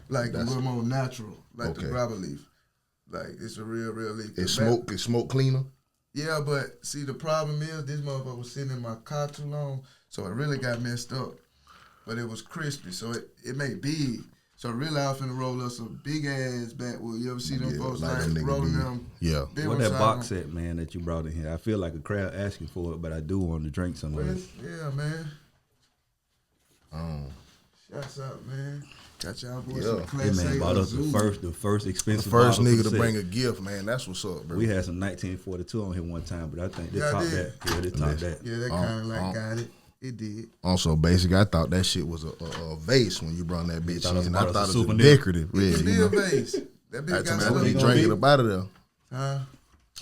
Like a little more natural, like the grabber leaf. Like it's a real leaf. It's smoke cleaner. Yeah, but see the problem is this motherfucker was sitting in my car too long, so it really got messed up. But it was crispy, so it made big. So really, I was finna roll us some big ass backwood. You ever see them folks like rolling them? Yeah. What that box set, man, that you brought in here? I feel like a crowd asking for it, but I do want to drink some of it. Yeah, man. Shouts out, man. Got y'all boys some Class A. Man bought us the first expensive. The first nigga to bring a gift, man. That's what's up, bro. We had some 1942 on here one time, but I think this top that. Yeah, this top that. Yeah, that kind of like got it. It did. Also, basically, I thought that shit was a vase when you brought that bitch in. I thought it was decorative. It could be a vase. That bitch got something. You drank it up out of there. Huh?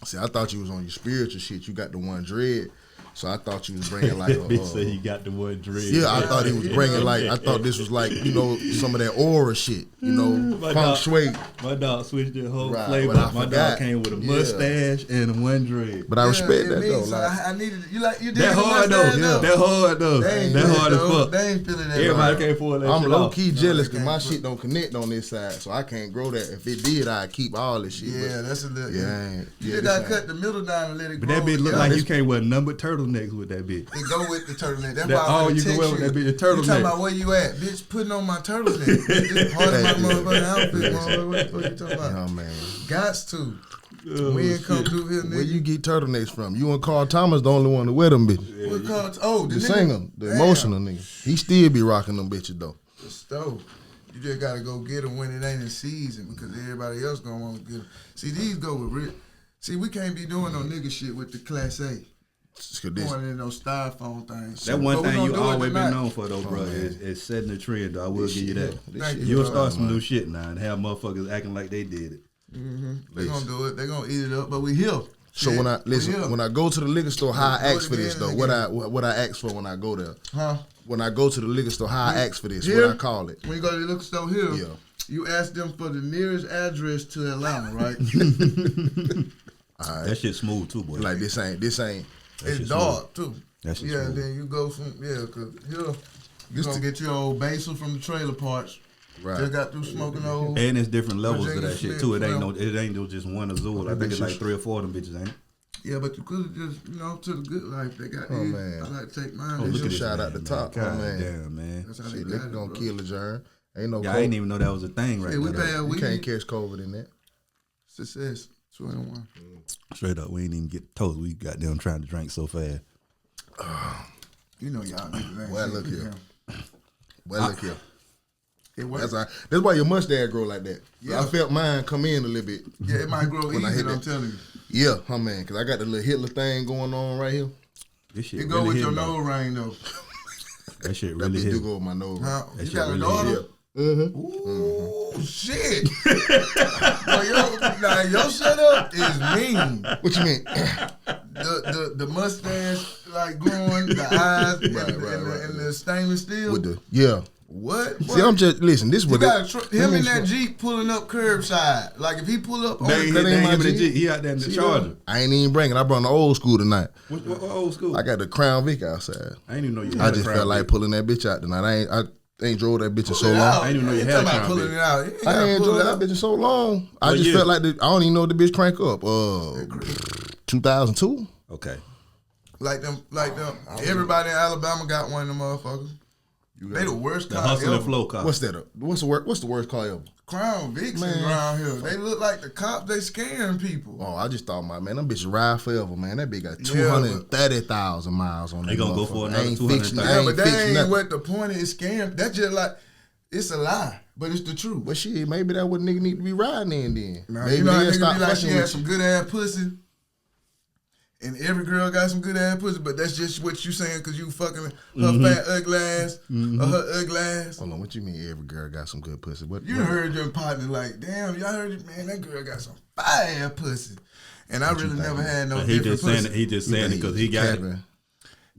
See, I thought you was on your spiritual shit. You got the one dread. So I thought you was bringing like a... Bitch said he got the one dread. Yeah, I thought he was bringing like... I thought this was like, you know, some of that aura shit. You know, feng shui. My dog switched the whole flavor. My dog came with a mustache and a one dread. But I respect that though. So like, I needed... You did that hard though. Yeah. That hard though. That hard as fuck. They ain't feeling that. Everybody can't pull that shit off. I'm low-key jealous because my shit don't connect on this side. So I can't grow that. If it did, I'd keep all this shit. Yeah, that's a little... Yeah, you just gotta cut the middle down and let it grow. But that bitch look like you can't wear numbered turtlenecks with that bitch. It go with the turtleneck. That's why I you can wear with that bitch, a turtleneck. You talking about where you at, bitch? Putting on my turtleneck. This part of my motherfucking outfit, motherfucker. What the fuck you talking about? Oh man, gots to. We ain't come through here, nigga. Where you get turtlenecks from? You and Carl Thomas the only one to wear them bitches. Yeah, what Carl? Oh, the singer, the emotional nigga. He still be rocking them bitches though. The stove. You just gotta go get them when it ain't in season because everybody else gonna want to get them. See, these go with Rick. See, we can't be doing no nigga shit with the Class A. Going in those styrofoam things. That one thing you always been known for though, bro, is setting the trend. Though I will give you that. You'll start some new shit now and have motherfuckers acting like they did it. They gonna do it. They gonna eat it up. But we here. So when I go to the liquor store, how I ask for this though? What I ask for when I go there? Huh? When I go to the liquor store, how I ask for this? What I call it? When you go to the liquor store here, you ask them for the nearest address to Atlanta, right? All right. That shit smooth too, boy. Like this ain't. It's dark too. That's then you go from cause you gonna get your old basil from the trailer parks. Right. Just got through smoking old. And there's different levels of that shit too. It ain't just one Azul. I think it's like 3 or 4 of them bitches, ain't it? Yeah, but you could just to the good life. They got man. I like to take mine. Look at shout out the top. God man. Damn, man. That's how Shit, they got gonna bro. kill a germ. Ain't no. I didn't even know that was a thing right now. You can't catch COVID in that. Success. 21. Straight up, we ain't even get toast. We got them trying to drink so fast. You know y'all niggas ain't Well, look here. Well, look here. That's why your mustache grow like that. Yeah. I felt mine come in a little bit. Yeah, it might grow easy, I'm telling you. Yeah, man, because I got the little Hitler thing going on right here. This shit it go with your nose ring, though. That shit really hit. do go with my nose ring. You got a daughter? Ooh, shit. Well, your setup is mean. What you mean? The mustache, like growing, the eyes, and the stainless steel. With what? See, I'm just listen. This was him in that Jeep pulling up curbside. Like if he pull up, that ain't my Jeep. He out there in the Charger. I ain't even bringing. I brought the old school tonight. What old school? I got the Crown Vic outside. I ain't even know you. I just felt like pulling that bitch out tonight. I ain't drove that bitch in so long. I ain't even know you had a Crown pulling it out. I ain't drove that bitch in so long. I just felt like I don't even know the bitch crank up. 2002. Okay. Like them. Everybody in Alabama got one of them motherfuckers. They the worst car ever. Hustle and flow car. What's that? What's the worst car ever? Crown Vics around here. They look like the cops. They scaring people. Oh, I just thought, man, them bitches ride forever, man. That bitch got 230,000 miles on it. They gonna go for another 230,000. Yeah, but that ain't what the point is. Scaring. That's just like it's a lie, but it's the truth. But shit, maybe that what nigga need to be riding in then. Nah, you know how nigga be like she had some good ass pussy. And every girl got some good ass pussy, but that's just what you saying because you fucking her fat ugly ass or her ugly ass. Hold on, what you mean every girl got some good pussy? What heard your partner like, damn, y'all heard it, man, that girl got some fire pussy. And I really never had no different pussy. He just saying it because he got it.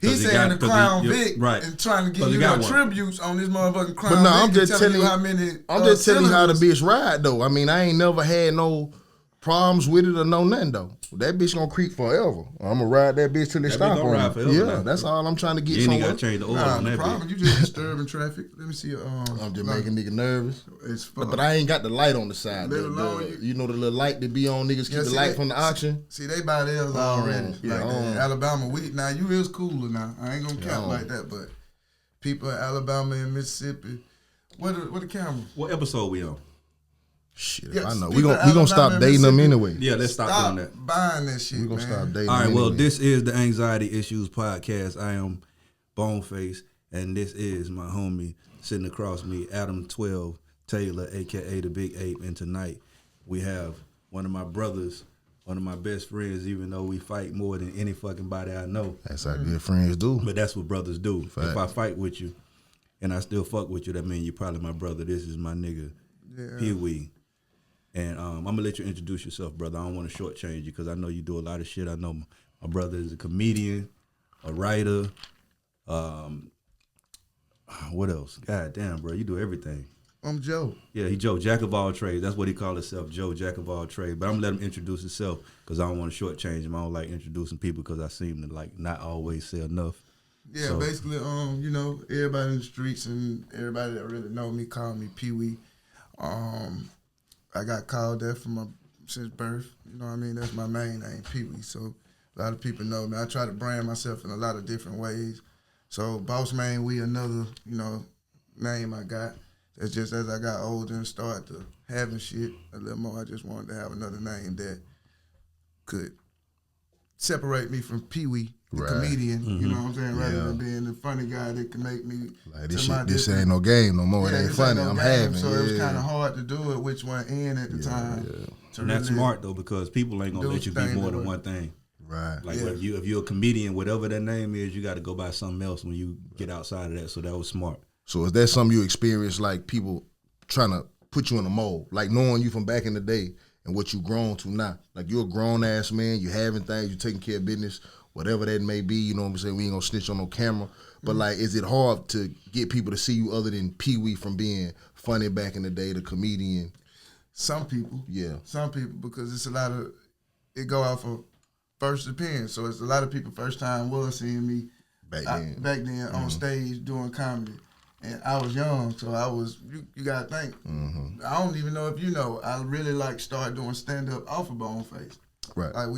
He's saying the Crown Vic and trying to give you no tributes on this motherfucking Crown Vic. I'm just telling you how many. I'm just telling you how the bitch ride though. I mean, I ain't never had no problems with it or no nothing though. That bitch gonna creep forever. I'm gonna ride that bitch till it stop on me. Yeah, now. That's all I'm trying to get. You ain't gotta change the oil on that. The problem, you just disturbing traffic. Let me see. I'm just making nigga nervous. It's but I ain't got the light on the side. You know the little light that be on niggas keep the light from the auction. See, they buy theirs already. Alabama wheat. Now you is cooler now. I ain't gonna count like that, but people in Alabama and Mississippi. What the camera? What episode we on? Shit, I know. We gonna stop dating them anyway. Yeah, let's stop doing that. Buying that shit. We gonna stop dating. All right. Them Well, anyway. this is the Anxiety Issues Podcast. I am Boneface, and this is my homie sitting across me, Adam Taylor, aka the Big Ape. And tonight we have one of my brothers, one of my best friends. Even though we fight more than any fucking body I know. That's how good friends do. But that's what brothers do. Fact. If I fight with you, and I still fuck with you, that means you're probably my brother. This is my nigga, PWee. And I'm going to let you introduce yourself, brother. I don't want to shortchange you because I know you do a lot of shit. I know my brother is a comedian, a writer. What else? God damn, bro. You do everything. I'm Joe. Yeah, he Joe, jack of all trades. That's what he called himself, Joe, jack of all trades. But I'm going to let him introduce himself because I don't want to shortchange him. I don't like introducing people because I seem to like not always say enough. Yeah, so, basically, you know, everybody in the streets and everybody that really know me call me PWee. I got called that since birth. You know what I mean? That's my main name, PWee. So a lot of people know me. I try to brand myself in a lot of different ways. So Boss Man Wee, another, you know, name I got. That's just as I got older and started to having shit a little more, I just wanted to have another name that could separate me from PWee, the comedian, you know what I'm saying, rather than being the funny guy that can make me. Like this ain't no game no more. It ain't funny. I'm having. So it was kind of hard to do it, which one in at the time. Yeah. And that's smart though, because people ain't gonna let you be more than one thing. Right. Like if you're a comedian, whatever that name is, you got to go by something else when you get outside of that. So that was smart. So is that something you experienced, like people trying to put you in a mold, like knowing you from back in the day and what you grown to now? Like you're a grown ass man, you having things, you taking care of business, whatever that may be. You know what I'm saying? We ain't gonna snitch on no camera. But like, is it hard to get people to see you other than PWee from being funny back in the day, the comedian? Some people. Yeah. Some people, because it's a lot of, it go off of first appearance. So it's a lot of people first time was seeing me back then on stage doing comedy. And I was young, so I was, you gotta think. I don't even know if you know, I really started doing stand-up off of Boneface. Right. Like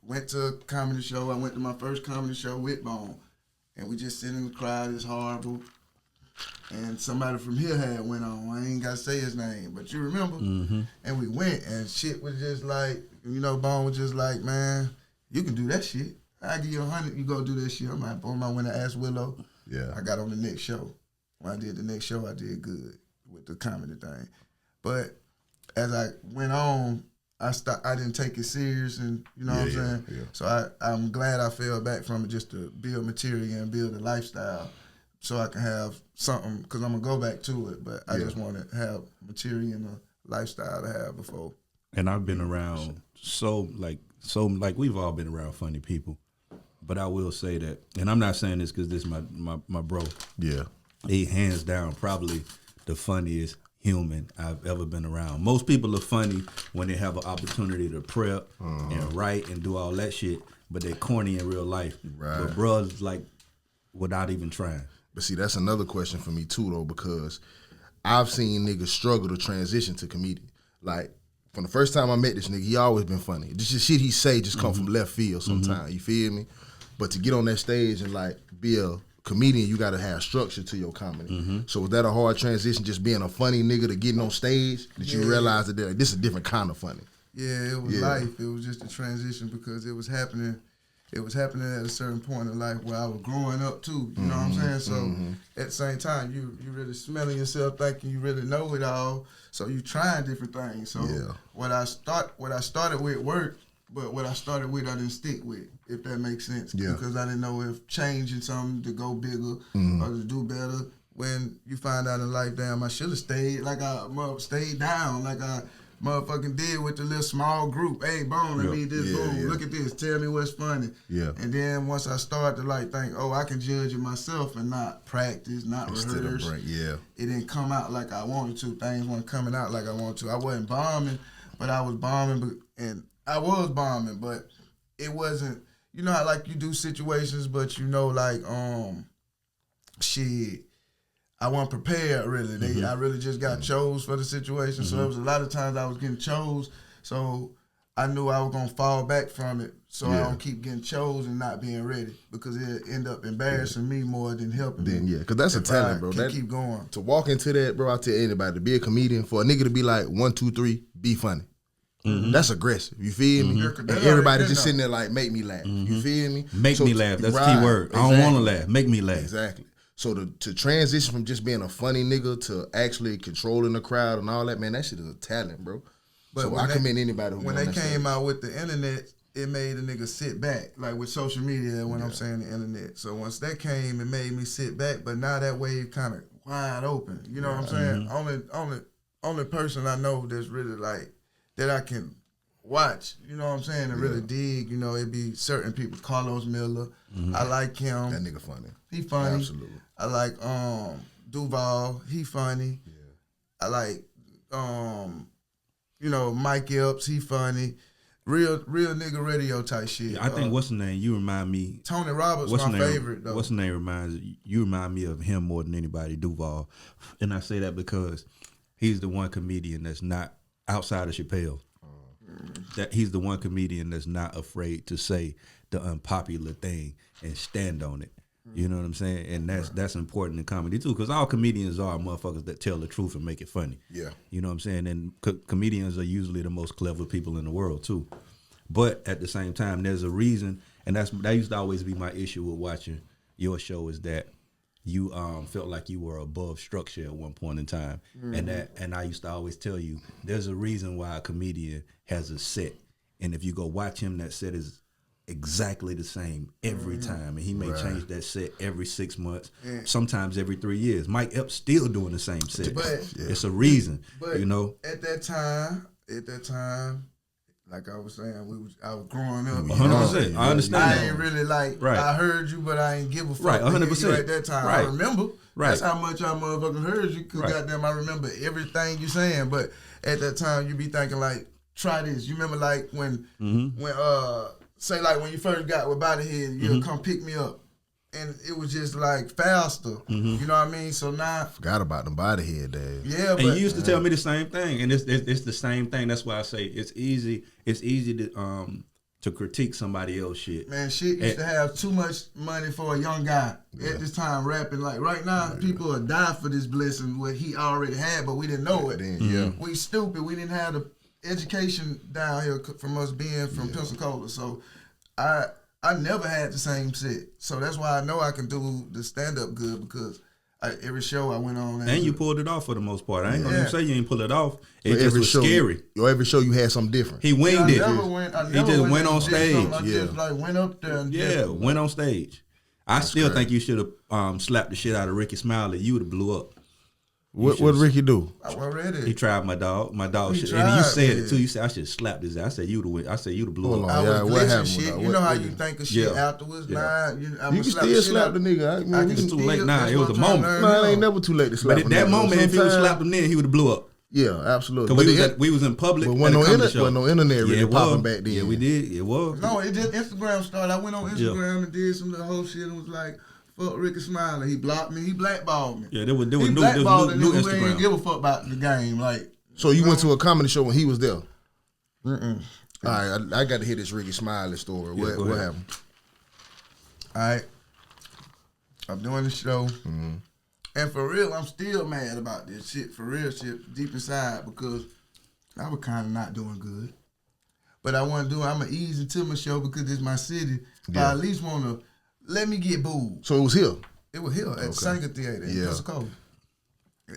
went to a comedy show. I went to my first comedy show with Bone. And we just sit in the crowd, it's horrible. And somebody from here had went on. I ain't got to say his name, but you remember? And we went, and shit was just like, you know, Bone was just like, man, you can do that shit. I give you 100, you go do that shit. I'm like, boom, I went to Ask Willow. Yeah. I got on the next show. When I did the next show, I did good with the comedy thing. But as I went on, I didn't take it serious, and you know what I'm saying? Yeah. So I'm glad I fell back from it just to build material and build a lifestyle so I can have something, because I'm going to go back to it, but I just want to have material and a lifestyle to have before. And I've been around so we've all been around funny people, but I will say that, and I'm not saying this because this is my bro. Yeah. He hands down probably the funniest human I've ever been around. Most people are funny when they have an opportunity to prep and write and do all that shit, but they're corny in real life. Right. But bruh's like without even trying. But see, that's another question for me too, though, because I've seen niggas struggle to transition to comedian. Like, from the first time I met this nigga, he always been funny. This just shit he say just come from left field sometimes, you feel me? But to get on that stage and like be a comedian, you gotta have structure to your comedy. So was that a hard transition, just being a funny nigga to getting on stage, that you realize that like, this is a different kind of funny? Yeah, it was life. It was just a transition because it was happening. It was happening at a certain point in life where I was growing up too. You know what I'm saying? So at the same time, you really smelling yourself, thinking you really know it all. So you trying different things. So what I started with worked, but what I started with I didn't stick with, if that makes sense. Yeah. Because I didn't know if changing something to go bigger or to do better. When you find out in life, damn, I should have stayed like I stayed down, like I motherfucking did with the little small group. Hey, Bone, let me this, boom, look at this, tell me what's funny. Yeah. And then once I started to like think, oh, I can judge it myself and not practice, not rehearse. It didn't come out like I wanted to. Things weren't coming out like I wanted to. I wasn't bombing, but I was bombing, but it wasn't. You know how like you do situations, but you know like shit. I wasn't prepared really. I really just got chose for the situation. So there was a lot of times I was getting chose. So I knew I was gonna fall back from it. So I don't keep getting chose and not being ready because it end up embarrassing me more than helping me. Then because that's a talent, bro. That, keep going. To walk into that, bro, I tell anybody to be a comedian, for a nigga to be like 1, 2, 3, be funny. That's aggressive. You feel me? And everybody just sitting there like, make me laugh. You feel me? Make me laugh. That's the key word. I don't want to laugh. Make me laugh. Exactly. So to transition from just being a funny nigga to actually controlling the crowd and all that, man, that shit is a talent, bro. But so I commend anybody who when they came out with the internet, it made a nigga sit back, like with social media. When I'm saying the internet, so once that came, it made me sit back. But now that wave kind of wide open. You know what I'm saying? Only person I know that's really like that I can watch. You know what I'm saying? And really dig. You know, it be certain people. Carlos Miller, I like him. That nigga funny. He funny. Absolutely. I like Duval. He funny. Yeah. I like you know, Mike Epps. He funny. Real nigga radio type shit. Yeah, I think what's the name? You remind me. Tony Roberts, my favorite though. What's the name you remind me of him more than anybody, Duval. And I say that because he's the one comedian that's not outside of Chappelle. That he's the one comedian that's not afraid to say the unpopular thing and stand on it. You know what I'm saying? And that's important in comedy too, because all comedians are motherfuckers that tell the truth and make it funny. Yeah. You know what I'm saying? And comedians are usually the most clever people in the world too. But at the same time, there's a reason, and that used to always be my issue with watching your show, is that you felt like you were above structure at one point in time. And I used to always tell you, there's a reason why a comedian has a set. And if you go watch him, that set is exactly the same every time, and he may change that set every 6 months, sometimes every 3 years. Mike Epps still doing the same set. But it's a reason, you know. At that time, like I was saying, I was growing up. 100%. I understand. I ain't really like. I heard you, but I ain't give a fuck. Right, 100%. At that time, I remember. Right. That's how much I motherfucking heard you. Cause goddamn, I remember everything you saying. But at that time, you be thinking like, try this. You remember like when say like when you first got with Bodyhead, you'll come pick me up. And it was just like faster. You know what I mean? So now forgot about the Bodyhead days. Yeah, but and you used to tell me the same thing. And it's the same thing. That's why I say it's easy to critique somebody else's shit. Man, shit used to have too much money for a young guy at this time rapping. Like right now, people are die for this blessing what he already had, but we didn't know it. We stupid. We didn't have the education down here from us being from Pensacola. So I never had the same set. So that's why I know I can do the stand-up good, because every show I went on. And you pulled it off for the most part. I ain't gonna say you ain't pull it off. It just was scary. Every show you had something different. He winged it. He just went on stage. I just like went up there and went on stage. I still think you should have slapped the shit out of Ricky Smiley. You would have blew up. What did Ricky do? I already. He tried my dog shit. And you said it too. You said I should have slapped his ass. I said you'd have blew up. I was what happened shit. You know how you think of shit afterwards? Nah, you can still slap the nigga. It's too late now. It was a moment. No, it ain't never too late to slap him. But at that moment, if he would slapped him then, he would have blew up. Yeah, absolutely. Because we was in public. But when no internet really popping back then. Yeah, we did. It was. No, it just Instagram started. I went on Instagram and did some of the whole shit and was like, fuck Ricky Smiley. He blocked me. He blackballed me. Yeah, there was new Instagram. Instagram. Didn't give a fuck about the game. Like, so you went to a comedy show when he was there? All right, I got to hear this Ricky Smiley story. What happened? All right, I'm doing the show, and for real, I'm still mad about this shit. For real, shit deep inside, because I was kind of not doing good. But I want to do. I'm gonna ease into my show because it's my city. But I at least want to. Let me get booed. So it was here? It was here at Sanger Theater in Pensacola.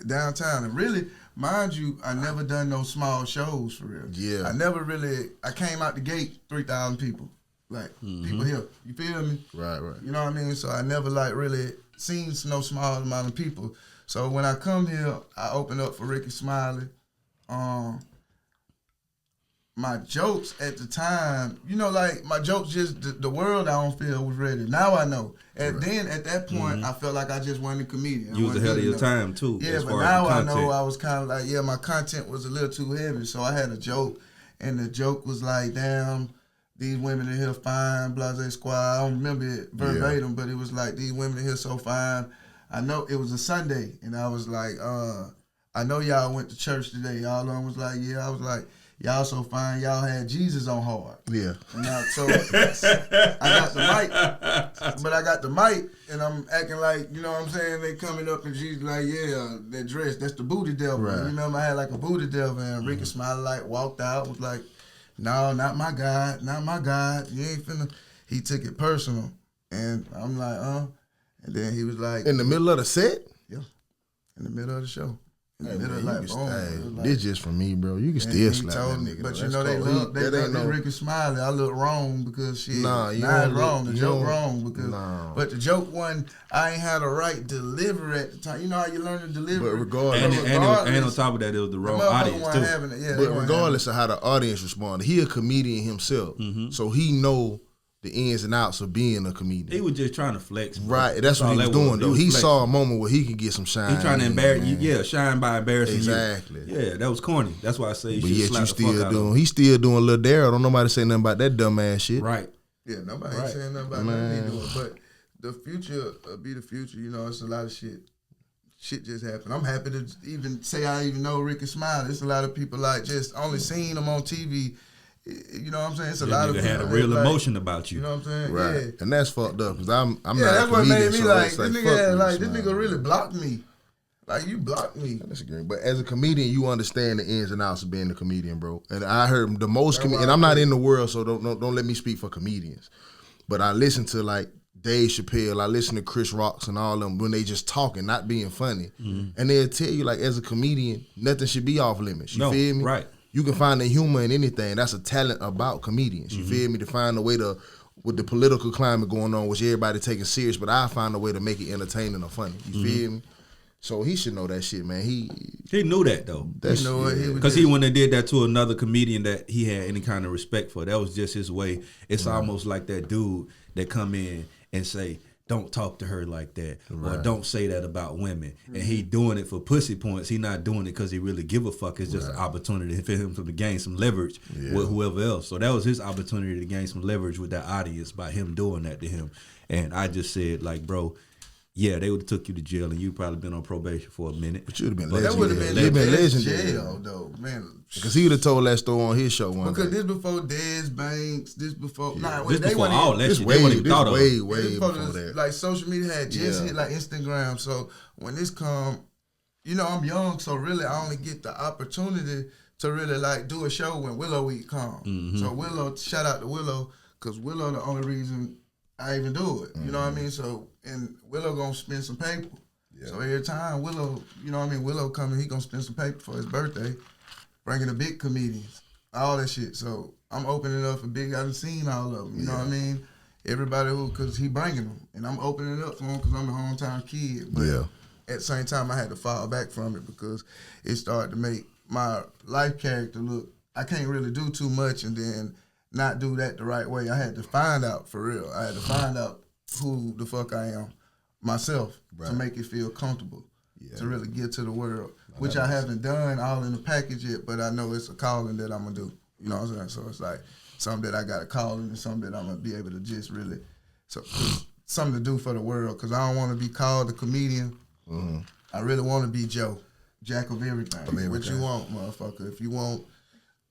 Downtown. And really, mind you, I never done no small shows for real. Yeah. I came out the gate, 3,000 people. Like, people here. You feel me? Right. You know what I mean? So I never like really seen no small amount of people. So when I come here, I open up for Ricky Smiley. My jokes at the time, you know, like my jokes just the world I don't feel was ready. Now I know. And then at that point, I felt like I just wasn't a comedian. You was ahead of your time too. Yeah, but now I know I was kind of like, my content was a little too heavy. So I had a joke, and the joke was like, damn, these women in here fine, blase squad. I don't remember it verbatim, but it was like, these women in here so fine. I know it was a Sunday, and I was like, I know y'all went to church today. Y'all was like, yeah. I was like, y'all so fine, y'all had Jesus on hard. Yeah. So I got the mic, and I'm acting like, you know what I'm saying, they coming up and Jesus like, yeah, that dress, that's the booty devil. Right. You remember I had like a booty devil, and Ricky Smiley like walked out, was like, no, not my God, not my God. You ain't finna. He took it personal, and I'm like, and then he was like, in the middle of the set? Yeah, in the middle of the show. Hey, man, this just for me, bro. You can still slap that nigga. But you know they love Ricky Smiley. I look wrong because shit. Nah, you not wrong. The joke wrong because. Nah. But the joke one, I ain't had a right deliver at the time. You know how you learn to deliver. But regardless, and on top of that, it was the wrong audience too. But regardless of how the audience responded, he a comedian himself, so he know the ins and outs of being a comedian. He was just trying to flex. Bro. Right, that's what he was doing, though. He saw a moment where he could get some shine. He trying to embarrass you. Yeah, shine by embarrassing exactly. you. Yeah, that was corny. That's why I say but yet you still doing. He still doing Lil Daryl. Don't nobody say nothing about that dumb ass shit. Right. Yeah, nobody ain't saying nothing about nothing he doing. But the future be the future. You know, it's a lot of shit. Shit just happened. I'm happy to even say I even know Ricky Smiley. It's a lot of people like just only seeing him on TV. You know what I'm saying? It's a lot of people had a real emotion about you. You know what I'm saying? Right. Yeah. And that's fucked up because I'm not that's a what made me so like, this nigga really blocked me. Like, you blocked me. That's great. But as a comedian, you understand the ins and outs of being a comedian, bro. And I heard the most and I'm not in the world, so don't let me speak for comedians. But I listen to like Dave Chappelle, I listen to Chris Rocks and all them when they just talking, not being funny. Mm-hmm. And they'll tell you like as a comedian, nothing should be off limits. You feel me? Right. You can find the humor in anything. That's a talent about comedians. You feel me? To find a way to, with the political climate going on, which everybody taking serious, but I find a way to make it entertaining or funny. You feel me? So he should know that shit, man. He knew that though. That's because he wouldn't have did that to another comedian that he had any kind of respect for. That was just his way. It's almost like that dude that come in and say, don't talk to her like that, or don't say that about women. And he doing it for pussy points. He not doing it because he really give a fuck. It's just an opportunity for him to gain some leverage with whoever else. So that was his opportunity to gain some leverage with that audience by him doing that to him. And I just said, like, bro, yeah, they would have took you to jail and you'd probably been on probation for a minute. But you'd have been legendary. That would have been legendary. Jail, though, man. Because he would have told that story on his show one day. Because this before Dez Banks, this before... Nah, this before all that shit. Way before that. Like, social media had just hit, like, Instagram. So, when this come, you know, I'm young, so really I only get the opportunity to really, like, do a show when Willow Week come. Mm-hmm. So, Willow, shout out to Willow, because Willow the only reason I even do it. You know what I mean? So, and Willow gonna spend some paper. Yeah. So every time Willow, you know what I mean, Willow coming, he gonna spend some paper for his birthday, bringing the big comedians, all that shit. So I'm opening up for big. I done seen all of them. You know what I mean? Everybody cause he bringing them, and I'm opening up for him because I'm a hometown kid. But at the same time, I had to fall back from it because it started to make my life character look. I can't really do too much, and then not do that the right way. I had to find out for real. I had to find out who the fuck I am myself to make it feel comfortable to really get to the world, which I haven't done all in the package yet, but I know it's a calling that I'm going to do. You know what I'm saying? So it's like something that I got a calling and something that I'm going to be able to just really, something to do for the world because I don't want to be called a comedian. Mm-hmm. I really want to be Joe, Jack of everything. What you want, motherfucker. If you want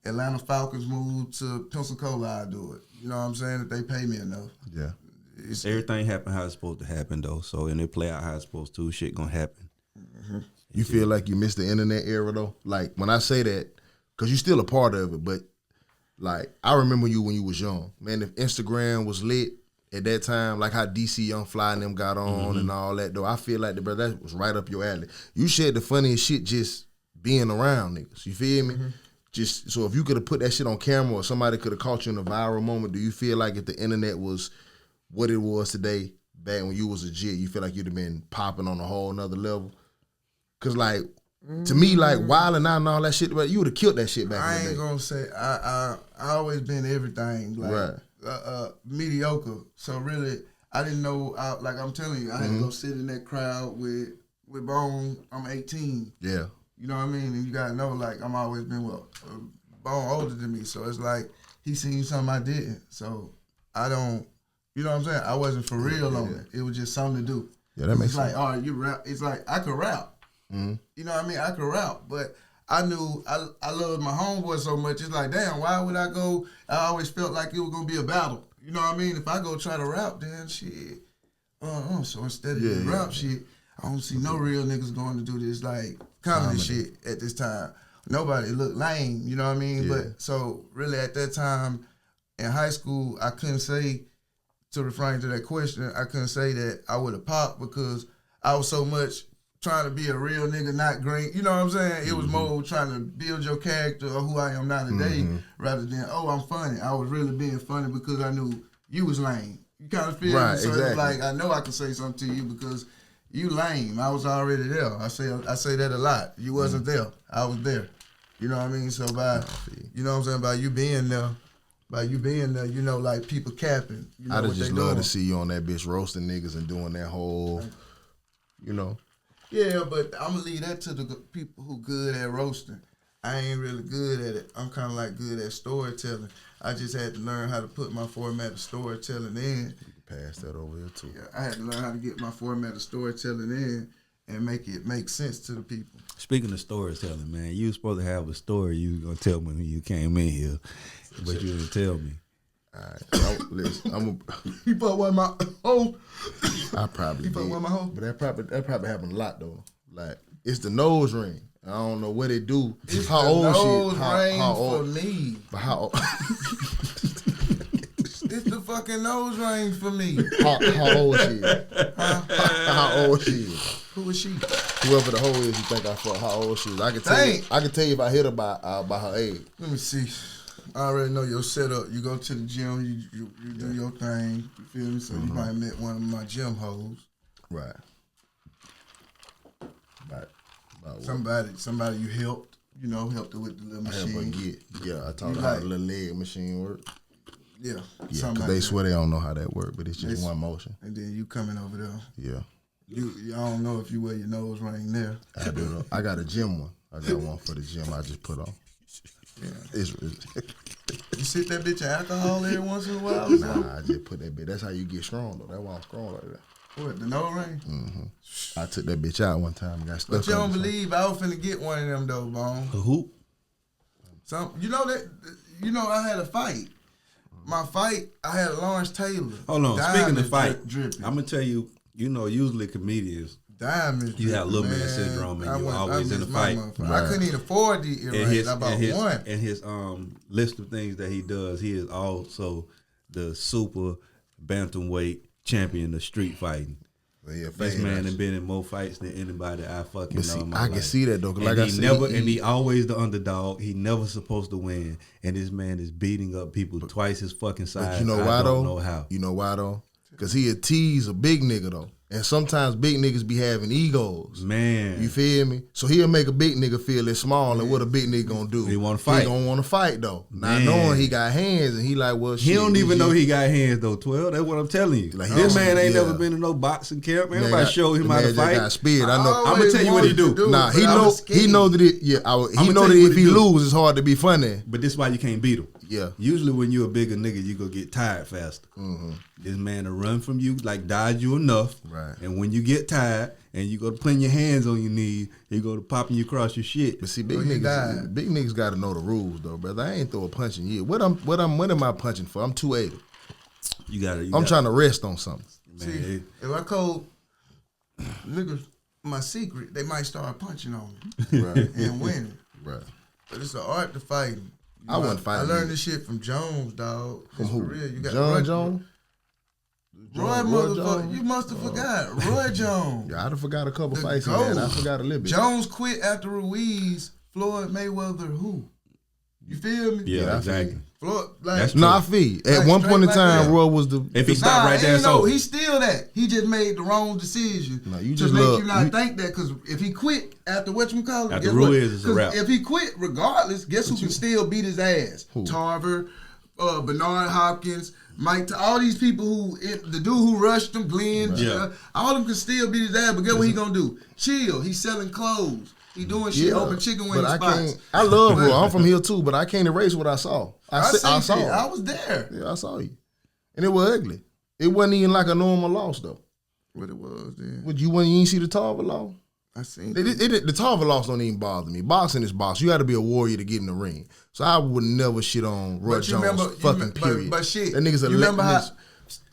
Atlanta Falcons move to Pensacola, I'll do it. You know what I'm saying? If they pay me enough. Yeah. Everything happen how it's supposed to happen, though. So, and it play out how it's supposed to. Shit gonna happen. Mm-hmm. You feel like you missed the internet era, though? Like, when I say that, because you're still a part of it, but, like, I remember you when you was young. Man, if Instagram was lit at that time, like how DC Young Fly and them got on and all that, though, I feel like, that was right up your alley. You said the funniest shit just being around niggas. You feel me? Mm-hmm. Just so if you could have put that shit on camera or somebody could have caught you in a viral moment, do you feel like if the internet was what it was today, back when you was a jit, you feel like you'd have been popping on a whole nother level? Cause like to me, like Wilding Out and all that shit, you would have killed that shit back in the day. I ain't gonna say I always been everything like mediocre. So really, I didn't know. Like I'm telling you, I had to go sit in that crowd with Bone. I'm 18. Yeah. You know what I mean? And you gotta know, like, I'm always been Bone older than me, so it's like he seen something I didn't. So I don't, you know what I'm saying? I wasn't for real on it. It was just something to do. Yeah, that makes sense. It's like, all right, you rap. It's like I could rap. Mm-hmm. You know what I mean? I could rap, but I knew I loved my homeboy so much. It's like, damn, why would I go? I always felt like it was gonna be a battle. You know what I mean? If I go try to rap, then shit. So instead of the rap shit, I don't see no real niggas going to do this like comedy shit at this time. Nobody looked lame, you know what I mean? Yeah. But so really at that time in high school, I couldn't say, to refrain to that question, I couldn't say that I would have popped because I was so much trying to be a real nigga, not green. You know what I'm saying? It was more trying to build your character or who I am now today rather than, I'm funny. I was really being funny because I knew you was lame. You kind of feel right, me? So exactly. it's like, I know I can say something to you because you lame. I was already there. I say that a lot. You wasn't there. I was there. You know what I mean? So you know what I'm saying? By you being there, you know, like people capping. You know I'd just love to see you on that bitch roasting niggas and doing that whole, you know. Yeah, but I'm gonna leave that to the people who good at roasting. I ain't really good at it. I'm kind of like good at storytelling. I just had to learn how to put my format of storytelling in. You can pass that over here too. Yeah, I had to learn how to get my format of storytelling in and make it make sense to the people. Speaking of storytelling, man, you was supposed to have a story you was gonna tell me when you came in here, but you didn't tell me. All right, listen, You put one of my hoe. I probably You put did. one of my hoe. But that probably happened a lot though. Like it's the nose ring. I don't know what it do. It's how the old nose shit? ring How for old? me. But how old? It's the fucking nose ring for me. How old she is? How old she is? Who is she? Whoever the hoe is, you think I fuck? How old she is? I can tell you if I hit her by her age. Let me see. I already know your setup. You go to the gym, you do your thing. You feel me? So you might met one of my gym hoes. Right. Somebody you helped. You know, helped her with the little machine. I taught her how the little leg machine work. Yeah. Yeah, because they swear they don't know how that work, but it's just one motion. And then you coming over there. Yeah. I don't know if you wear your nose ring there. I do know. I got a gym one. I got one for the gym I just put on. Yeah. It's You sit that bitch in alcohol every once in a while? Nah, I just put that bitch. That's how you get strong, though. That's why I'm strong like that. What, the nose ring? Mm-hmm. I took that bitch out one time and got stuck. But you don't believe I was finna get one of them, though, Bone. A hoop? You know I had a fight. My fight, I had Lawrence Taylor. Hold on. Diamond Speaking of fight, dripping. I'm gonna tell you. You know, usually comedians, Diamond. you have little man syndrome, and you're always in a fight. Right. I couldn't even afford the earrings. I bought one. And his list of things that he does, he is also the super bantamweight champion of street fighting. Yeah, this man has been in more fights than anybody I fucking know in my life. I can see that though. Like and I said, and he always the underdog. He never supposed to win, and this man is beating up people twice his fucking size. But you know why though? though? Know how? You know why though? Because he a tease a big nigga though. And sometimes big niggas be having egos. Man. You feel me? So he'll make a big nigga feel it's small, and what a big nigga gonna do? He wanna fight. He gonna wanna fight though. Man. Not knowing he got hands and he like, well, shit. He don't even know he got hands though, 12. That's what I'm telling you. Like, this man ain't never been in no boxing camp. Man, nobody showed him how to fight. Got speared. I know. I'm gonna tell you what he do. Nah, he know that it. Yeah, he know that if he lose, it's hard to be funny. But this is why you can't beat him. Yeah. Usually when you're a bigger nigga, you go get tired faster. Mm-hmm. This man will run from you, like dodge you enough. Right. And when you get tired and you go to putting your hands on your knees, he go to popping you across your shit. But see, big niggas got to know the rules though, brother. I ain't throw a punch in you. What am I punching for? I'm 280. I'm trying to rest on something. Man, see, if I call niggas my secret, they might start punching on me and winning. Right. But it's an art to fighting. I wasn't fighting. I learned this shit from Jones, dog. From who? For real. You got John Jones? Roy motherfucker, you must have forgot. Roy Jones. Yeah, I'd have forgot a couple fights in that. I forgot a little bit. Jones quit after Ruiz, Floyd Mayweather, who? You feel me? Yeah, exactly. Floyd, I feel. At one point in time, Roy was the. If he stopped right there, so he's still that. He just made the wrong decision you to just make you not think that. Because if he quit after whatchamacallit, after Ruiz is a wrap. If he quit, regardless, guess who can still beat his ass? Who? Tarver, Bernard Hopkins, Mike, all these people the dude who rushed him, Glenn, all of them can still beat his ass. But guess what he gonna do? Chill. He's selling clothes. He doing shit, open chicken wing spots. I love Raw. I'm from here too, but I can't erase what I saw. I saw it. I was there. Yeah, I saw you. And it was ugly. It wasn't even like a normal loss though. What it was then. What you ain't see the Tarver loss? I seen the Tarver loss don't even bother me. Boxing is boxing. You got to be a warrior to get in the ring. So I would never shit on Roy Jones. Period. But shit, that nigga's a remember how,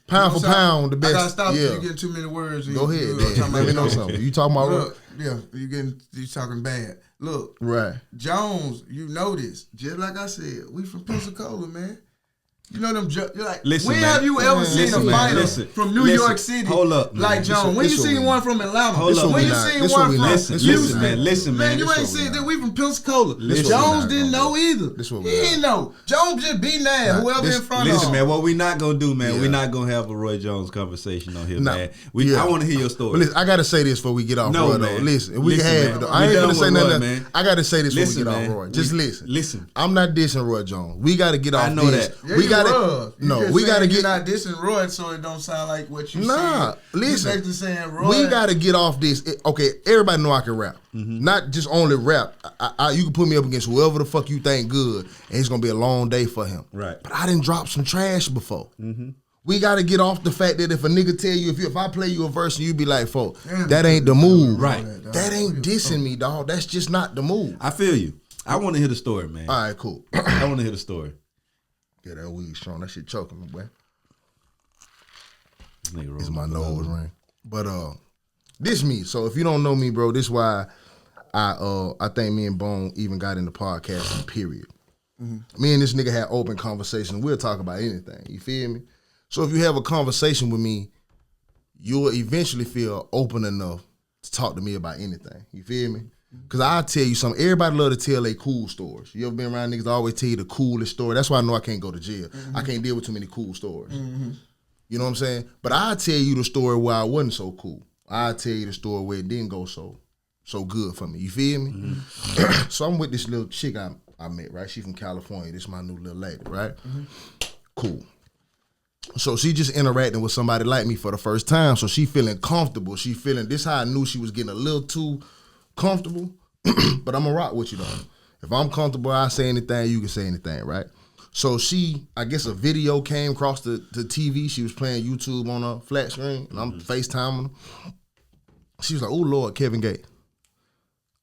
pound for pound, the best. I gotta stop you. You getting too many words. Go ahead, man. Let me know something. You talking about look, yeah, you talking bad. Look, right. Jones, you know this. Just like I said, we from Pensacola, man. You know them. You're like, listen, when have you ever seen a fighter from New York City? Hold up, man. Like Jones. When you seen one from Atlanta? When you seen one from Houston? Listen, man. You ain't seen that. We from Pensacola. Jones didn't know either. He didn't know. Jones just beating ass. Whoever in front of him. Listen, man. What we not gonna do, man? We not gonna have a Roy Jones conversation on here, man. I want to hear your story. Listen, I gotta say this before we get off Roy. Though. Listen, we can have it. Though. I ain't gonna say nothing. Man. I gotta say this before we get off Roy. Just listen. Listen. I'm not dissing Roy Jones. We gotta get off. I know that. We gotta. No, we gotta get. You're not dissing Roy, so it don't sound like what you Nah, listen. You're saying Roy. We gotta get off this. Okay, everybody know I can rap. Not just only rap. You can put me up against whoever the fuck you think good, and it's gonna be a long day for him. Right. But I didn't drop some trash before. We gotta get off the fact that if a nigga tell you if I play you a verse and you be like, "Folk, that ain't the move." Right. That ain't dissing me, dog. That's just not the move. I feel you. I want to hear the story, man. All right, cool. I want to hear the story. Yeah, that weed strong. That shit choking me, boy. It's my nose ring. But this me. So if you don't know me, bro, this why I think me and Bone even got into podcasting, period. Me and this nigga had open conversations. We'll talk about anything. You feel me? So if you have a conversation with me, you'll eventually feel open enough to talk to me about anything. You feel me? Because I'll tell you something. Everybody love to tell their cool stories. You ever been around niggas that always tell you the coolest story? That's why I know I can't go to jail. I can't deal with too many cool stories. You know what I'm saying? But I'll tell you the story where I wasn't so cool. I'll tell you the story where it didn't go so good for me. You feel me? So I'm with this little chick I met, right? She from California. This is my new little lady, right? Cool. So she just interacting with somebody like me for the first time. So she feeling comfortable. She feeling, this how I knew she was getting a little too comfortable. But I'm gonna rock with you though. If I'm comfortable, I say anything, you can say anything, right? So I guess a video came across the TV. She was playing YouTube on a flat screen, and I'm FaceTiming her. She was like, "Oh Lord, Kevin Gates."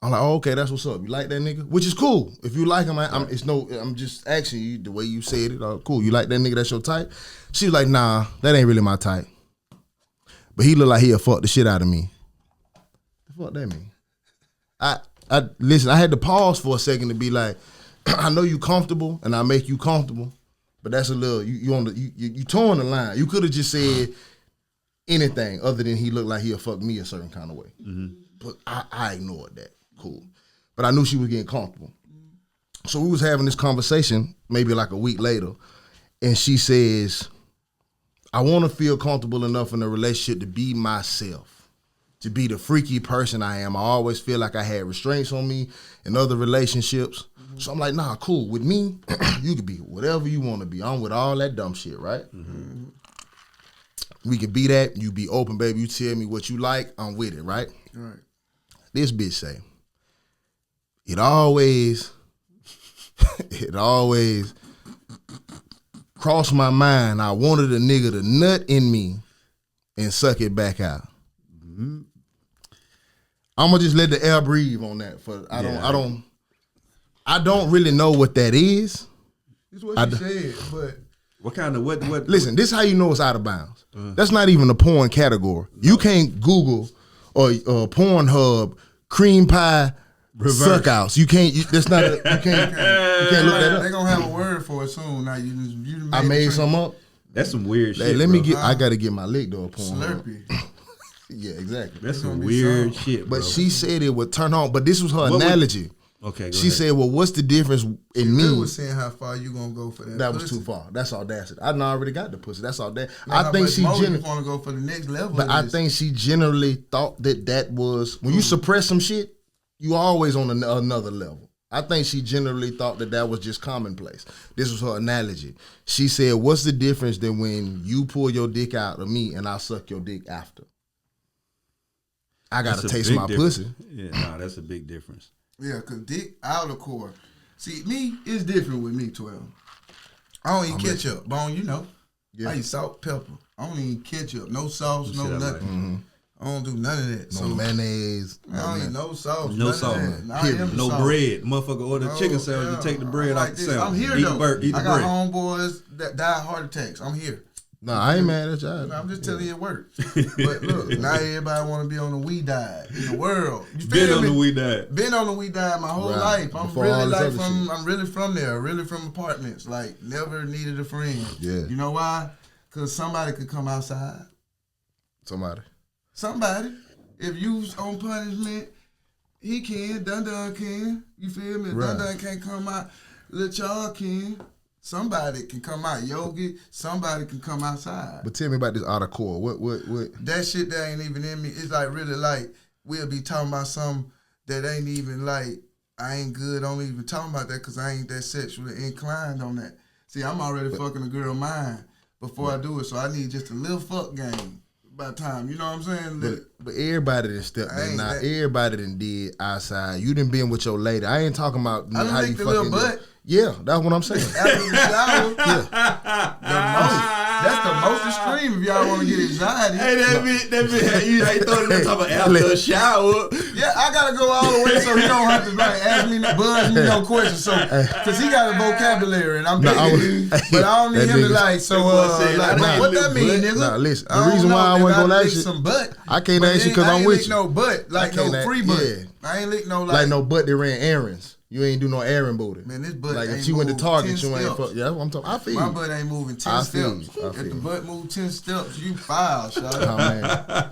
I'm like, "Oh, okay, that's what's up. You like that nigga?" Which is cool. If you like him, I'm just asking you the way you said it. Cool. You like that nigga? That's your type. She was like, "Nah, that ain't really my type." But he look like he'll fuck the shit out of me. The fuck that mean? I listen. I had to pause for a second to be like, I know you comfortable, and I make you comfortable, but that's a little you towing the line. You could have just said anything other than he looked like he'll fuck me a certain kind of way. But I ignored that. Cool. But I knew she was getting comfortable. So we was having this conversation maybe like a week later, and she says, "I want to feel comfortable enough in a relationship to be myself. To be the freaky person I am. I always feel like I had restraints on me in other relationships." So I'm like, nah, cool. With me, you can be whatever you want to be. I'm with all that dumb shit, right? We can be that. You be open, baby. You tell me what you like. I'm with it, right? Right. This bitch say, it always crossed my mind. I wanted a nigga to nut in me and suck it back out. I'm gonna just let the air breathe on that. I don't really know what that is. That's what she said, but what kind of what? Listen, this is how you know it's out of bounds. That's not even a porn category. You can't Google or Pornhub cream pie suck outs. You can't. That's not. You can't look that up. They gonna have a word for it soon. Now I made some up. That's some weird shit. Let me get. I gotta get my lick though. Slurpee. Yeah, exactly. That's some weird shit, bro. But she said it would turn on. But this was her analogy. Okay, she said, "Well, what's the difference in me?" She was saying how far you gonna go for that. That pussy. was too far. That's audacity. I already got the pussy. That's audacity. I think she generally want to go for the next level. But I think she generally thought that was when you suppress some shit, you always on another level. I think she generally thought that was just commonplace. This was her analogy. She said, "What's the difference than when you pull your dick out of me and I suck your dick after?" I gotta That's a taste big my difference. pussy. Yeah, nah, that's a big difference. Yeah, cause dick out of core. See, me, it's different with me, 12. I don't eat ketchup, Bone, you know. Yeah. I eat salt, pepper. I don't eat ketchup, no sauce, no Shit, I nothing. like. I don't do none of that. No mayonnaise. I don't eat no sauce. No none sauce. of that. Period. I am No sauce. bread. Motherfucker order No, chicken sandwich and take the bread I'm off like the this. sandwich. I'm here eat though. eat the I got bread. homeboys that die of heart attacks. I'm here. Nah, I ain't mad at y'all. I'm just telling you it works. But look, not everybody want to be on the weed diet in the world. You Been feel on me? the weed diet. Been on the weed diet my whole Right. life. I'm Before all really this like other from. shit. I'm really from there. Really from apartments. Like never needed a friend. Yeah. You know why? Cause somebody could come outside. Somebody. Somebody. If you's on punishment, he can. Dun can. You feel me? Right. Dun can't come out. Lil y'all can. Somebody can come out. Yogi. Somebody can come outside. But tell me about this outer core. What? That shit that ain't even in me. It's like really like we'll be talking about something that ain't even like I ain't good on even talking about that because I ain't that sexually inclined on that. See, I'm already fucking a girl mind before I do it, so I need just a little fuck game by the time. You know what I'm saying? But everybody done stepped I in. ain't Now that- everybody done did outside. You done been with your lady. I ain't talking about I done how you licked the fucking. little butt. Yeah, that's what I'm saying. After the shower, that's the most extreme if y'all want to get anxiety. Hey, that bitch, you ain't throwing it on top of after a shower. Yeah, I gotta go all the way so he don't have to like ask me, buzz me no questions. So, cause he got a vocabulary and I'm digging, but I don't need that him to nigga- like. So, like, what that mean, nigga? Nah, listen. I The don't reason know, why I nigga. wasn't gonna lick ask you, some butt. I can't but ask you then 'cause I I'm ain't with lick you. no butt, like I no can't free act- butt. yeah. I ain't lick no like no butt that ran errands. You ain't do no errand booty. Man, this butt Like if ain't she went to moved Target, 10 you ain't steps. fuck. Yeah, that's what I'm talking. I feel My you. butt ain't moving 10 I feel steps. you. I If feel the you. butt move 10 steps, you foul, shot. Oh, man.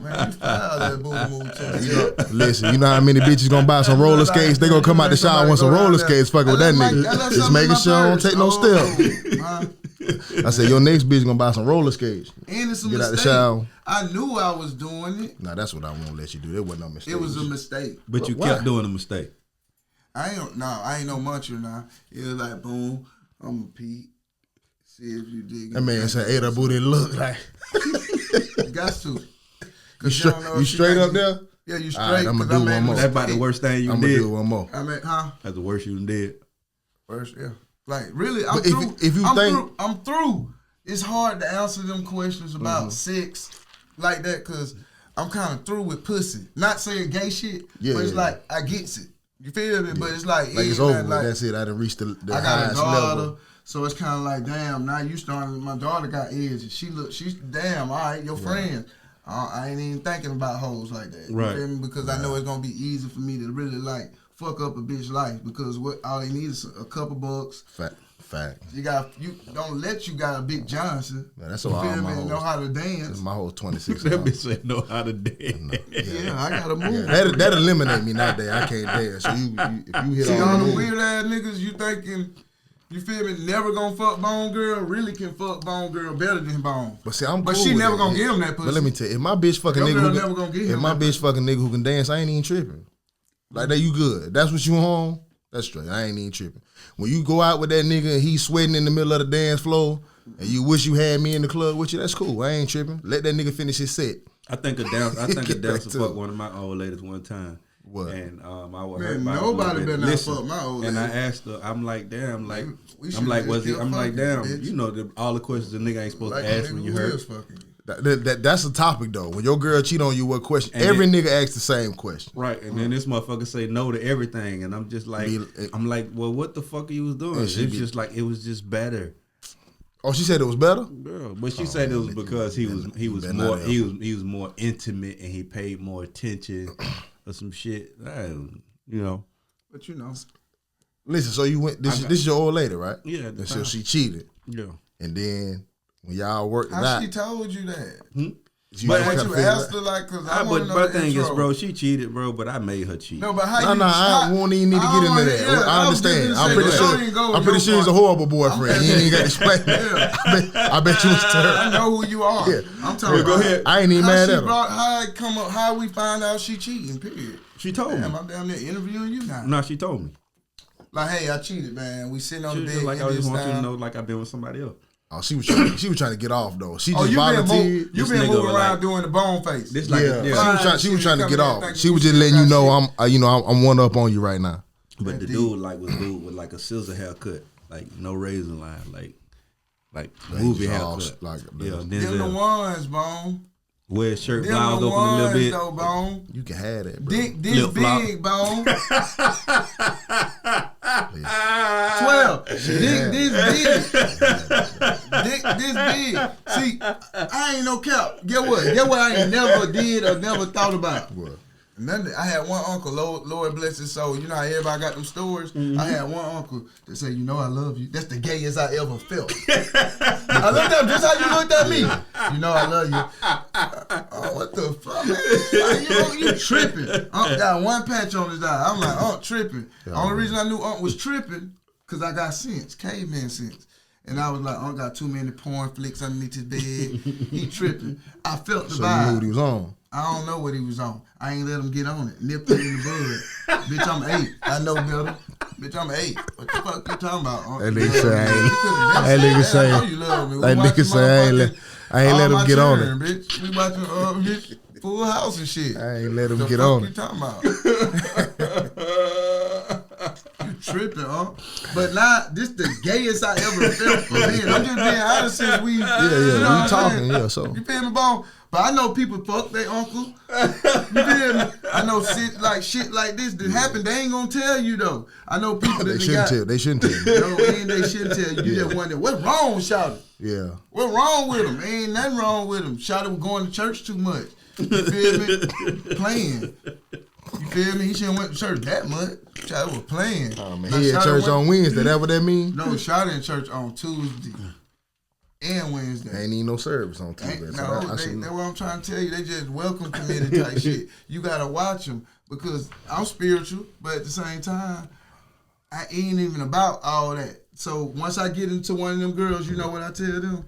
Man, you foul that booty move 10 steps. Listen, you know how many bitches gonna buy some roller skates? They gonna come out the shower with some roller skates, fucking with that nigga. Just making sure I don't take no step. I said, your next bitch gonna buy some roller skates. And it's a Get out the mistake. shower. I knew I was doing it. Nah, that's what I won't let you do. There wasn't no mistake. It was a mistake. But you Why? kept doing a mistake. I ain't no muncher now. It was like boom, I'm a Pete. See if you dig it. That man said, "Hey, that booty look like." You got to. You straight up there? Yeah, you straight. All right, I'ma 'cause do I'm one able more. to That's about the speak. worst thing you I'm gonna did. do one more. I mean, huh? That's the worst you did. First, yeah. Like really, I'm But if- through. if you I'm think- through. I'm through. It's hard to answer them questions about sex like that because I'm kind of through with pussy. Not saying gay shit, Yeah, but it's yeah, like I gets it. You feel me? But it's like Like it's yeah, over. man, With. like, That's it. I done reached the I got a highest daughter, level. so it's kind of like, damn. Now you starting. My daughter got edges. She's damn. All right, your friends. I ain't even thinking about hoes like that. You Right. feel me? Because I know it's gonna be easy for me to really like fuck up a bitch life because what all they need is a couple bucks. Fact. You don't let you got a big Johnson. Man, that's You all feel my me? hoes. Know how to dance. That's my whole 26. That now. bitch said know how to dance. Yeah, I gotta move. That eliminate me nowadays. I can't dance. So if you hit See, all all the the moves, weird ass niggas, you thinking, you feel me, never gonna fuck Bone Girl, really can fuck Bone Girl better than Bone. but see, I'm But cool she with never that. gonna give him that pussy. But let me tell you, if my bitch fucking Your nigga girl who never gonna give if him my that bitch fucking nigga who can dance, I ain't even tripping. Like that, you good. That's what you on. That's straight. I ain't even tripping. When you go out with that nigga and he's sweating in the middle of the dance floor and you wish you had me in the club with you, that's cool. I ain't tripping. Let that nigga finish his set. I think a Get back dancer to fucked it. one of my old ladies one time. What? And I was Man, hurt by it a nobody little bit. better not Listen, fuck my old and lady. I asked her, I'm like, damn, like, We I'm should've like, just was he? kept I'm like, fucking, damn, bitch. you know, all the questions the nigga ain't supposed Like to a ask nigga when you who hurt. is fucking you. That's a topic though. When your girl cheat on you, what question? And Every nigga asks the same question. Right, and then this motherfucker say no to everything, and I'm just like, I'm like, well, what the fuck are you doing? And It's she be- just like it was just better, Oh, she said it was better. girl. But she said it was because he was better more not he was more intimate and he paid more attention or some shit. You know, But you know, Listen, so you went. This is your old lady, right? Yeah, at the And so time. she cheated, yeah. and then when y'all worked it how out, she told you that? you But just What kinda you figured asked out- her like? Cause I But want to know my the thing is, intro. bro, she cheated, bro. But I made her cheat. No, but how No, you? no, I won't even need to get into that. I understand. I'm pretty sure he's a horrible boyfriend. He ain't got to explain that. I bet you was I terrible. know who you are. Yeah. I'm talking Well, go about ahead. I ain't even how mad she at her. brought, how it come up, how we find out she cheating, period. She told Damn, me. I'm down there interviewing you now. No, she told me. Like, hey, I cheated, man. We sitting on She the was bed. just like, I in just this want you to style. know, like I've been with somebody else. Oh, she was trying to get off though. She just you volunteered. You been moving around doing the Boneface. This She was trying to get off. She was just letting you know I'm one up on you right now. But the dude with like a scissor haircut, like no razor line, like movie haircut. Them the ones, Bone. Wear his shirt blouse open a little bit. Though, Bone. You can have that, bro. Dick this big, Bone. 12. Dick this big. Dick this big. See, I ain't no cap. Get what I ain't never did or never thought about? What? Nothing. I had one uncle, Lord bless his soul. You know how everybody got them stories? Mm-hmm. I had one uncle that said, you know I love you. That's the gayest I ever felt. I looked up just how you looked at me. You know I love you. Oh, what the fuck, man? You tripping. Unc got one patch on his eye. I'm like, Unc tripping. The only reason I knew Unc was tripping, because I got sense, caveman sense. And I was like, Unc got too many porn flicks underneath his bed. He tripping. I felt the vibe. So you knew what he was on? I don't know what he was on. I ain't let him get on it. Nipped it in the bud. Bitch, I'm 8. I know better. Bitch, I'm 8. What the fuck you talking about? That nigga say I ain't let him get on it. Bitch, we watching bitch, Full House and shit. I ain't let him get on it. What you talking about? You tripping, huh? But now, this the gayest I ever felt for me. I'm just being honest since we... we talking, so... You feel me, Bone? But I know people fuck their uncle. You feel me? I know shit like this that happened. They ain't gonna tell you though. I know people that they shouldn't tell you. No, they shouldn't tell you. You just wonder what's wrong with Shawty. Yeah. What's wrong with him? Ain't nothing wrong with him. Shawty was going to church too much. You feel me? Playing. You feel me? He shouldn't went to church that much. Shawty was playing. Oh man, he at church on Wednesday. That what that mean? No, Shawty in church on Tuesday. And Wednesday. Ain't need no service on Tuesday. That's what I'm trying to tell you. They just welcome committee type shit. You gotta watch them because I'm spiritual, but at the same time, I ain't even about all that. So once I get into one of them girls, you know what I tell them?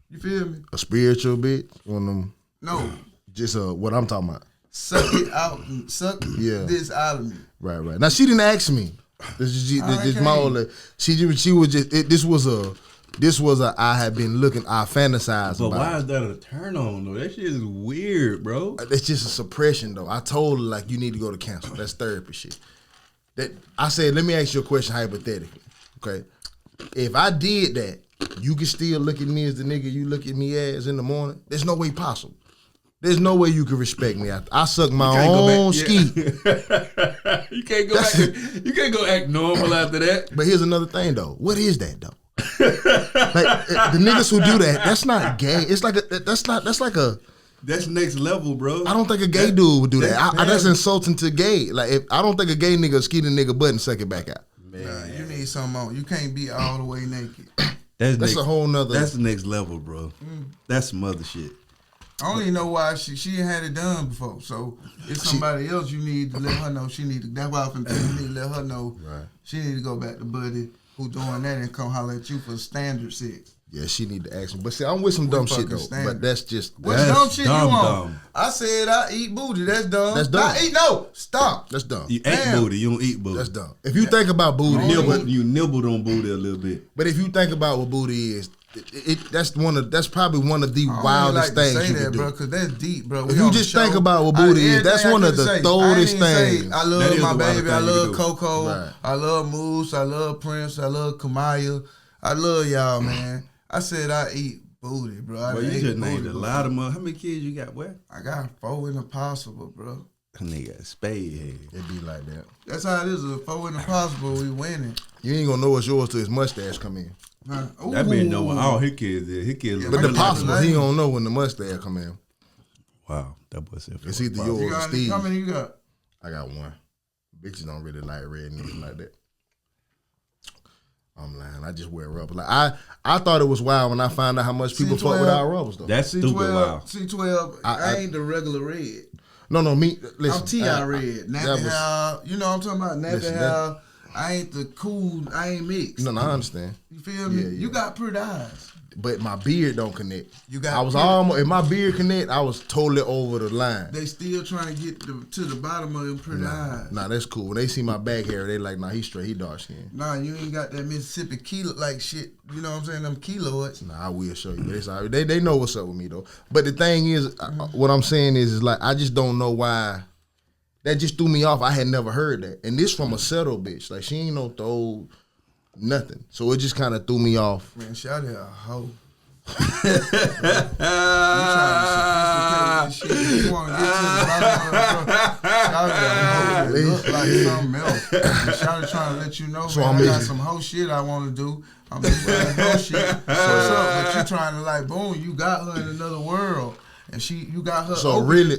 You feel me? A spiritual bitch? One of them? No. Just what I'm talking about. Suck it out. Suck this out of me. Right. Now she didn't ask me. This my old. She was just. This was a I had been looking. I fantasized but about. But why is that a turn on though? That shit is weird, bro. That's just a suppression though. I told her like you need to go to counseling. That's therapy shit. That I said. Let me ask you a question hypothetically. Okay, if I did that, you can still look at me as the nigga you look at me as in the morning. There's no way possible. There's no way you can respect me. I suck my own skeet. You can't go. You can't go act normal after that. But here's another thing though. What is that though? Like the niggas who do that, that's not gay. It's like that's next level, bro. I don't think a gay dude would do that. That's insulting to gay. Like I don't think a gay nigga skeet a nigga butt and suck it back out. Man, you need something on. You can't be all the way naked. That's a whole nother. That's the next level, bro. That's some other shit. I don't even know why she ain't had it done before. So it's somebody else you need to let her know she need to. That's why I'm telling you need to let her know she need to go back to Buddy who doing that and come holler at you for standard sex. Yeah, she need to ask me. But see, I'm with some dumb shit though. But that's just what dumb shit dumb, you on? Dumb. I said I eat booty. That's dumb. That's dumb. Stop. That's dumb. You ate booty. You don't eat booty. That's dumb. If you think about booty, you nibbled on booty a little bit. But if you think about what booty is, that's probably one of the wildest things you can do, bro. Because that's deep, bro. If you just think about what booty is, that's one of the throatest things. I love my baby. I love Coco. Right. I love Moose. I love Prince. I love Kamaya. I love y'all, man. I said I eat booty, bro. Well, you just named a lot of money. How many kids you got, boy? I got 4 in Impossible, bro. Nigga, spade head. It be like that. That's how it is. A 4 in Impossible, we winning. You ain't gonna know what's yours till his mustache come in. That man know what all his kids did. His kids but the possible, he don't know when the mustache come in. Wow, that boy said. It's either yours or Steve. How many you got? I got 1. Bitches don't really like red niggas like that. I'm lying. I just wear rubber. Like I thought it was wild when I found out how much people fuck without rubbers though. That's stupid wild. C12, I ain't the regular red. No, me. Listen, I'm T.I. red. Nappy hair. You know what I'm talking about? Nappy hair. I ain't the cool. I ain't mixed. No, I understand. You feel me? Yeah. You got pretty eyes. but my beard don't connect. I was almost, if my beard connect, I was totally over the line. They still trying to get to the bottom of them pretty eyes. Nah, that's cool. When they see my back hair, they like, nah, he straight, he dark skinned. Nah, you ain't got that Mississippi kilo like shit. You know what I'm saying? Them keloids. Nah, I will show you. But it's all right. They know what's up with me though. But the thing is, what I'm saying is like I just don't know why. That just threw me off. I had never heard that, and this from a settled bitch. Like she ain't no throw. Nothing. So it just kind of threw me off. Man, shout out a hoe. You trying to sophisticate this shit. You want to get to the bottom of it. Shout out a hoe. It look like something else. And shout out trying to let you know, so man, I got some hoe shit I want to do. I'm just doing hoe shit. So what's up? But you trying to like, boom, you got her in another world. And you got her so open. Really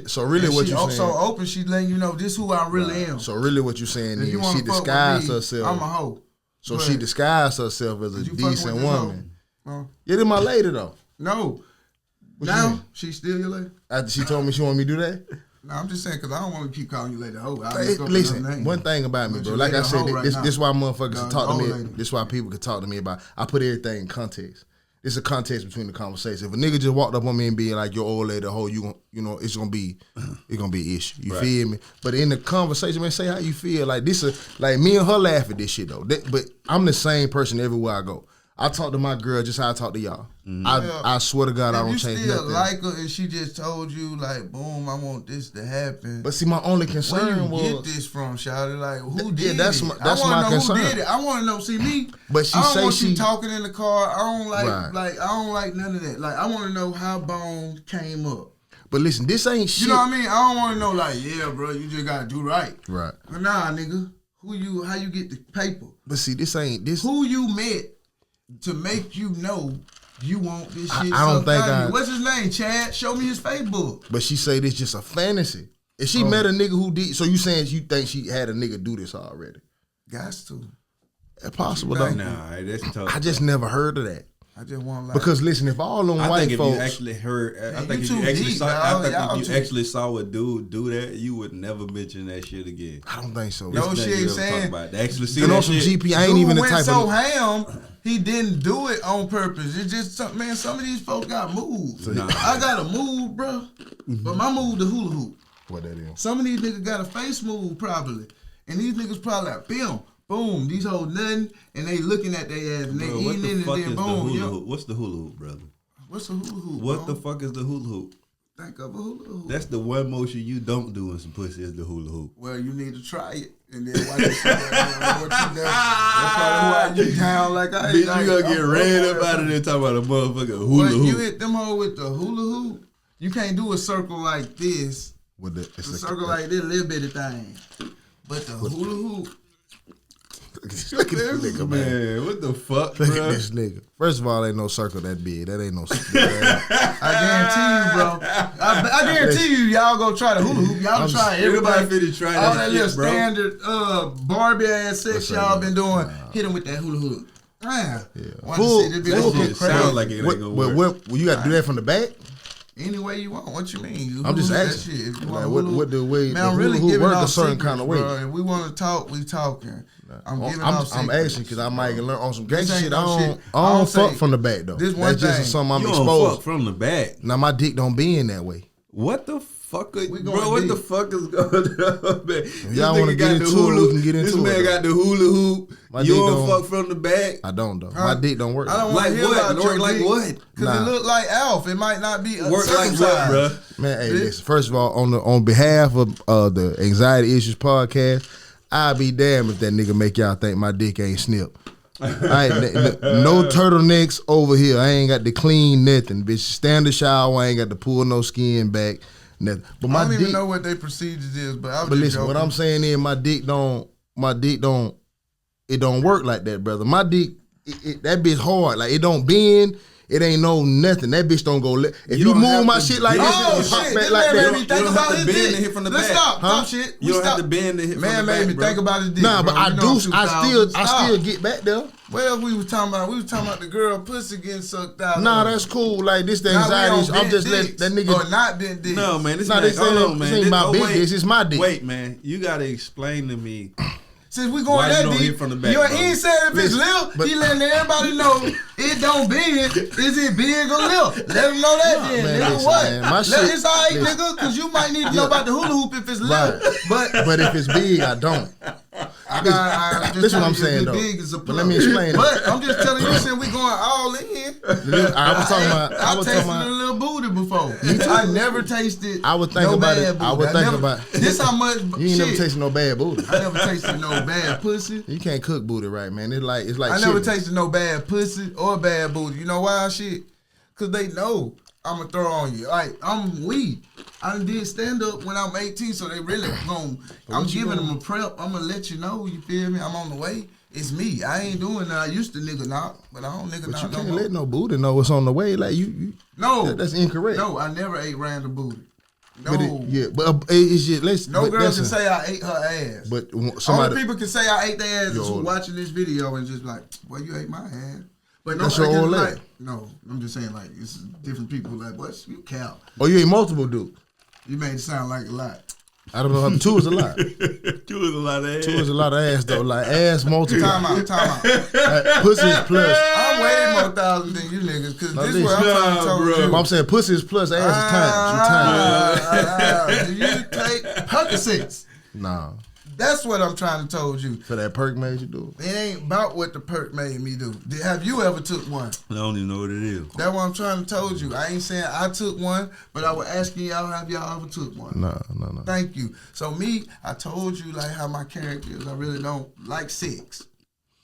what you saying. So open, she letting you know this who I really am. So really what you saying is she disguised herself. I'm a hoe. So she disguised herself as a decent woman. Yeah, this my lady though. No. Now she still your lady? After she told me she wanted me to do that? No, I'm just saying because I don't want to keep calling you lady hoe. Listen, one thing about me, bro. Like I said, this why motherfuckers can talk to me. This why people can talk to me about. I put everything in context. It's a context between the conversation. If a nigga just walked up on me and being like your old lady hoe, you know, it's gonna be an issue. You feel me? But in the conversation, man, say how you feel. Like this like me and her laugh at this shit though. But I'm the same person everywhere I go. I talk to my girl just how I talk to y'all. I swear to God, I don't change nothing. You still like her and she just told you like, boom, I want this to happen. But see, my only concern was where you get this from, shawty? Like, who did it? That's my concern. Who did it? I want to know. See me, but she I don't say want she you talking in the car. I don't like I don't like none of that. Like, I want to know how Bone came up. But listen, this ain't shit. You know what I mean? I don't want to know like, yeah, bro, you just gotta do right. Right. But nah, nigga, how you get the paper? But see, this ain't this. Who you met to make you know you want this shit? I don't think What's his name, Chad? Show me his Facebook. But she say this just a fantasy. If she met a nigga who did, so you saying you think she had a nigga do this already? Gots to. It's possible though. Nah, that's tough. I just never heard of that. I just want like because listen, if all them white folks, you actually heard, I think if you actually saw a dude do that, you would never mention that shit again. I don't think so. No shit, saying actually see that shit. GP, I ain't even the type so ham. He didn't do it on purpose. It's just some of these folks got moves. Nah. I got a move, bro, but my move the hula hoop. What that is? Some of these niggas got a face move probably, and these niggas probably like boom, these hoes nothing, and they looking at their ass, and they eating it, and then boom. What's the hula hoop, brother? What's a hula hoop? What the fuck is the hula hoop? Think of a hula hoop. That's the one motion you don't do in some pussy is the hula hoop. Well, you need to try it, and then watch it. What you done. That's probably why you down like I. Bitch, you gonna get ran up out of there talking about a motherfucking hula hoop. You hit them hoes with the hula hoop. You can't do a circle like this. With the circle like this, little bitty thing. But the hula hoop. Look at this nigga, man. What the fuck, Look at this nigga. First of all, ain't no circle that big. That ain't no circle. I guarantee you, bro. I guarantee you, y'all go try the hula hoop. Y'all try everybody finna try all that little shit, bro. Standard Barbie ass sex y'all been doing. Hit him with that hula hoop. Man, That sound like it ain't gonna work. You got to do that from the back? Any way you want. What you mean? I'm just asking. That shit. If you like, want what the way? Man, I'm really giving work out a certain secrets, kind of way. Bro. If we want to talk, we talking. I'm asking because I might learn on some gangster shit. I don't fuck from the back though. That's just something I'm exposed. Don't fuck from the back. Now my dick don't be in that way. What the fuck, bro? What the fuck is going on, man? If y'all want to get into it, we can get into it. This man got the hula hoop. You don't fuck from the back. I don't though. My dick don't work. I don't want to hear about your dick. Like what? Because it look like Alf. It might not be work like what, bro? Man, hey, listen. First of all, on behalf of the Anxiety Issues podcast, I'll be damned if that nigga make y'all think my dick ain't snipped. No turtlenecks over here. I ain't got to clean nothing, bitch. Standard shower. I ain't got to pull no skin back. Nothing. But my I don't dick, even know what their procedures is. But listen, joking. what I'm saying is my dick don't. It don't work like that, brother. My dick, that bitch hard. Like it don't bend. It ain't no nothing. That bitch don't go. If you move my shit like this, it pop back like that. You don't have to bend to hit from the back. Let's stop shit. You don't have to bend to hit from the back. Man made me think about his dick. Nah, but I do. I still get back there. Well, we was talking about the girl pussy getting sucked out. Nah, that's cool. Like this, the anxiety. I'm just letting that nigga. Or not been dick. No, man. This ain't about big dicks. It's my dick. Wait, man. You gotta explain to me. since we going that deep, from the back, he ain't saying if it's lil. He letting everybody know it don't big. Is it big or lil? Let him know that then. Man, nigga, listen, what? man, my shit, It's all right, nigga, because you might need to know about the hula hoop if it's lil. But if it's big, I don't. This is what I'm saying though. Big is a but let me explain. But I'm just telling you, since we going all in. I was talking about. I was tasted talking about a little booty before. I never tasted. I would think about it. I would think about this. How much? You ain't never tasted no bad booty. I never tasted no bad pussy. You can't cook booty right, man. It's like. I never tasted no bad pussy or bad booty. You know why, shit? Cause they know I'ma throw on you. Like I'm weak. I did stand up when I'm 18, so they really gon'. I'm giving them a prep. I'm gonna let you know. You feel me? I'm on the way. It's me. I ain't doing that. I used to nigga knock, but I don't nigga knock no more. But you can't let no booty know what's on the way. Like you. No, that's incorrect. No, I never ate random booty. No, but it's just no girl can say I ate her ass. But only people can say I ate their ass is who watching this video and just like, well, you ate my ass. But no, that's your old like, no, I'm just saying like it's different people like, what you cow? Oh, you ate multiple dudes. You made it sound like a lot. I don't know. 2 is a lot. 2 is a lot of ass. 2 is a lot of ass though. Like ass multiple. Time out. Pussy is plus. I'm way more thousand than you niggas because this is what I'm trying to tell you. I'm saying pussy is plus, ass is times. Do you take Percocets? Nah. That's what I'm trying to told you. So that perk made you do? It ain't about what the perk made me do. Have you ever took one? I don't even know what it is. That's what I'm trying to told you. I ain't saying I took one, but I was asking y'all, have y'all ever took one? No. Thank you. So me, I told you like how my character is. I really don't like sex.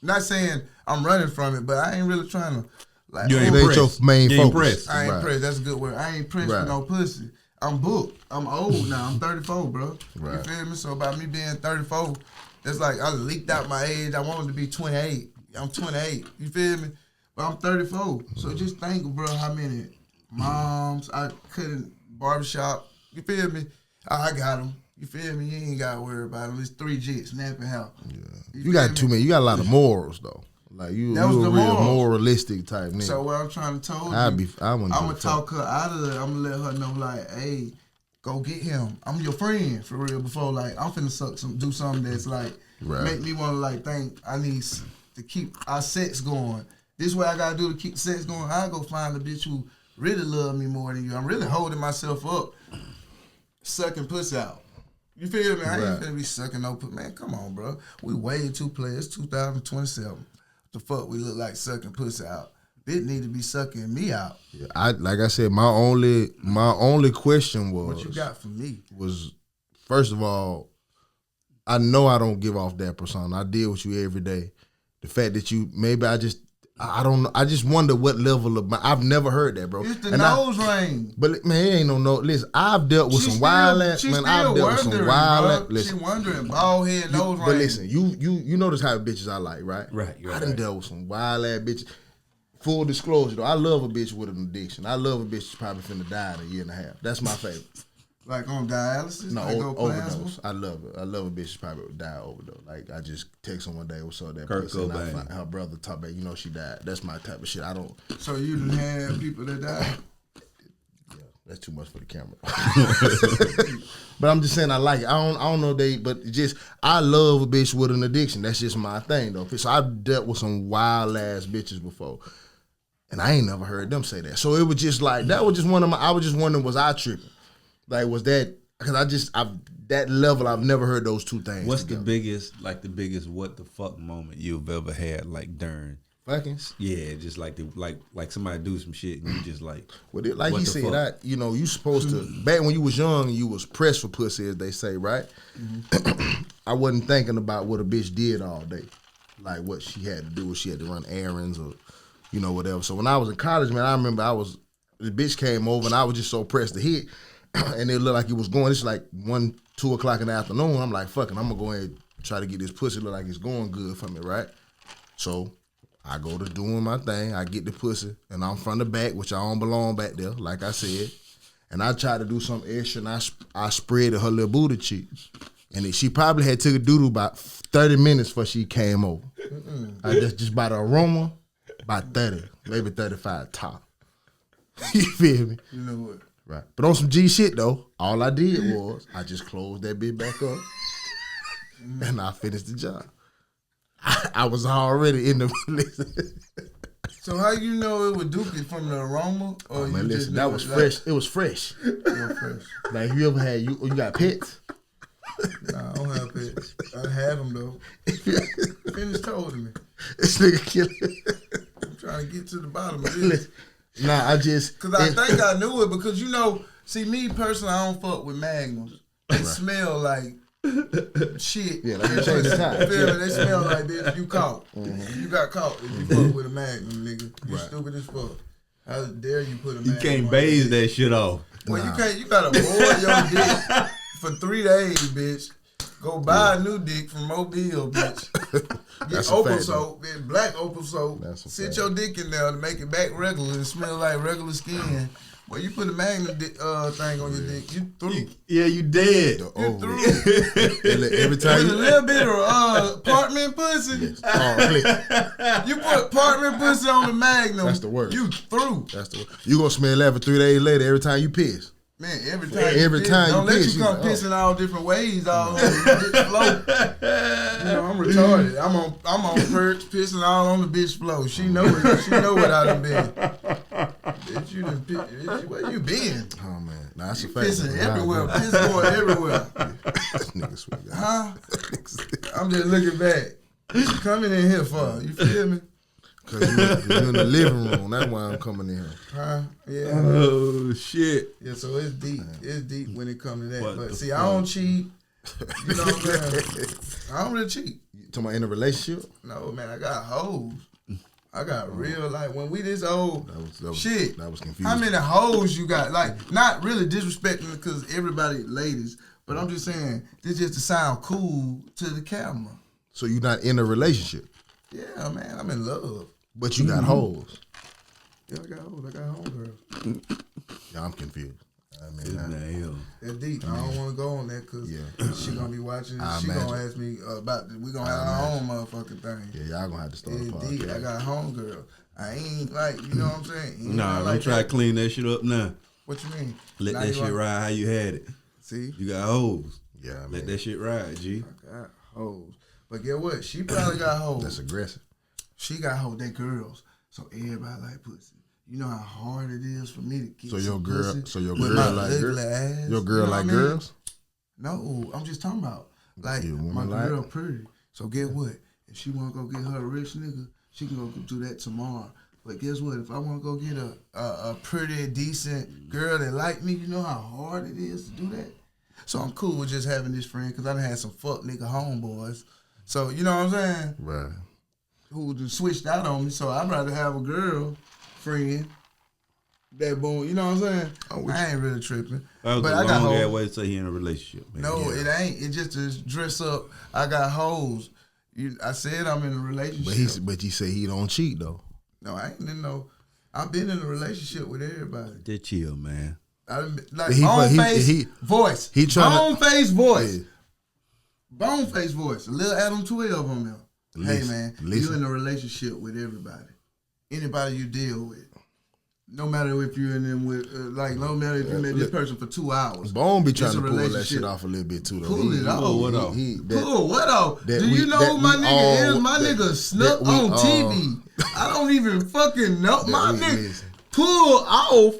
Not saying I'm running from it, but I ain't really trying to like. You ain't your main focus. I ain't pressed. That's a good word. I ain't pressed for no pussy. I'm booked. I'm old now. I'm 34, bro. Right. You feel me? So about me being 34, it's like I leaked out my age. I wanted to be 28. I'm 28. You feel me? But I'm 34. So just think, bro, how many moms I couldn't barbershop. You feel me? I got them. You feel me? You ain't got to worry about them. It's 3 jits, snapping out. Yeah. You got too many. You got a lot of morals, though. Like you a real moralistic type nigga. So what I'm trying to tell you, I'm gonna talk her out of it. I'm gonna let her know like, hey, go get him. I'm your friend for real. Before like I'm finna do something that's like make me wanna like think I need to keep our sex going. This way I gotta do to keep sex going. I go find a bitch who really love me more than you. I'm really holding myself up, sucking pussy out. You feel me? I ain't finna be sucking no pussy. Man, come on, bro. We way too players. 2027. The fuck we look like sucking pussy out. Bitch need to be sucking me out. Yeah, like I said, my only question was what you got for me was, first of all, I know I don't give off that persona. I deal with you every day. The fact that you I don't know. I just wonder what level of I've never heard that, bro. It's the nose ring. But man, it ain't no. Listen, I've dealt with some wild ass. Man, I've dealt with some wild ass. She wondering bald head nose ring. But listen, you know the type of bitches I like, right? Right. I done dealt with some wild ass bitches. Full disclosure though, I love a bitch with an addiction. I love a bitch that's probably finna die in a year and a half. That's my favorite. Like on dialysis? No, like overdose. I love it. I love a bitch that's probably would die overdose. Like I just text her one day, what's up that pussy, and I find her brother talk about, she died. That's my type of shit. I don't. So you done had people that died? Yeah, that's too much for the camera. But I'm just saying I like it. I don't know but just I love a bitch with an addiction. That's just my thing though. So I've dealt with some wild ass bitches before. And I ain't never heard them say that. So it was just like that was just one of my I was just wondering, was I tripping? Like, was that because that level? I've never heard those two things. What's together. the biggest what the fuck moment you've ever had, like during fucking? Yeah, just like somebody do some shit and you just like. Well, like he said, you supposed to back when you was young, you was pressed for pussy, as they say, right? Mm-hmm. I wasn't thinking about what a bitch did all day, like what she had to do, she had to run errands or whatever. So when I was in college, man, I remember the bitch came over and I was just so pressed to hit. And it looked like it was going. It's like 1, 2 o'clock in the afternoon. I'm like, fucking, I'm gonna go ahead and try to get this pussy. Look like it's going good for me, right? So I go to doing my thing. I get the pussy, and I'm from the back, which I don't belong back there, like I said. And I tried to do something extra, and I spread her little booty cheeks. And she probably had took a doodle about 30 minutes before she came over. I just by the aroma, about 30, maybe 35 top. You feel me? You know what? Right. But on some G shit though, all I did was I just closed that bitch back up and I finished the job. I was already in the. So how you know it was Dookie from the aroma? Or Man, you listen, just that was fresh. It was fresh. fresh. Like you ever had you got pets? Nah, I don't have pets. I had them though. Finish told me. This nigga killing. I'm trying to get to the bottom of this. Nah, I just Cause I think I knew it because see me personally, I don't fuck with Magnums. They smell like shit. Yeah, like you changed the time. Feel me? They smell like bitch. You caught. You got caught if you fuck with a Magnum, nigga. You stupid as fuck. How dare you put a Magnum? You can't bathe that shit off. Well, you can't. You gotta boil your dick for 3 days, bitch. Go buy a new dick from Mobile, bitch. Get opal soap, bitch, black opal soap. Sit your dick in there to make it back regular and smell like regular skin. Well, you put a Magnum thing on your dick, you through. Yeah, you dead. You through. Every time With a little bit of apartment pussy. Yes. You put apartment pussy on the Magnum. That's the worst. You through. That's the worst. You gonna smell that for 3 days later every time you piss. Man, every time you don't let piss, you come pissing all different ways all over the bitch flow. You know, I'm retarded. I'm on perch pissing all on the bitch flow. She know it. She know what I done been. Bitch, you done bitch, where you been? Oh man, nah, that's a fact. Pissing everywhere, piss going everywhere. Nigga sweet. Huh? I'm just looking back. What you coming in here for? You feel me? Cause you're in the living room. That's why I'm coming in here. Huh? Yeah. Oh shit. Yeah, so it's deep. It's deep when it comes to that. What But see, fuck? I don't cheat. You know what I'm saying? I don't really cheat. You talking about in a relationship? No, man, I got hoes. I got real, like, when we this old, shit. That was confusing. How many hoes you got? Like, not really disrespecting because everybody ladies, but I'm just saying, this just to sound cool to the camera. So you're not in a relationship? Yeah, man, I'm in love. But you got hoes. Yeah, I got hoes. I got homegirls. Yeah, I'm confused. I mean, That's deep. I don't want to go on that because she gonna be watching. She imagine. gonna ask me about. We gonna have our own motherfucking thing. Yeah, y'all gonna have to start a It's podcast. deep. I got homegirl. I ain't like, you know what I'm saying? Ain't Nah, like don't try to that. clean that shit up now. What you mean? Let Now that you shit like- ride how you had it. See, You got hoes. Yeah, I Let mean, that shit ride, G. I got hoes. But get what? She probably got hoes. that's aggressive. She got hoes. They girls. So everybody like pussy. You know how hard it is for me to get So your some girl, pussy so your with girl my like ugly girls. ass. Your girl You know like what I mean? girls. No, I'm just talking about like Your woman my like? girl pretty. So get what? If she wanna go get her a rich nigga, she can go do that tomorrow. But guess what? If I wanna go get a pretty, decent girl that like me, you know how hard it is to do that. So I'm cool with just having this friend because I done had some fuck nigga homeboys. So you know what I'm saying? Right. Who just switched out on me. So I'd rather have a girl friend that boom. You know what I'm saying? I ain't really tripping. That was But a I got long ass hoes. way to say he in a relationship, man. No, it ain't. It just to dress up. I got hoes. I said I'm in a relationship. But you say he don't cheat though. No, I ain't in no. I've been in a relationship with everybody. Just chill, man. I done been, like He- Boneface he- voice. he tryna- Boneface voice. Yeah. Boneface voice. A little Adam 12 on there. Hey Listen, man, you listen. in a relationship with everybody. Anybody you deal with. No matter if you're in them with, no matter if you met this person for 2 hours. Bone be It's trying a to pull that relationship. shit off a little bit too though. Pull it off. Pull what off? Pull what off? that Do we- you know that who my we nigga all- is? My that- nigga snuck that we on all- TV. I don't even fucking know. My we- nigga listen. pull off.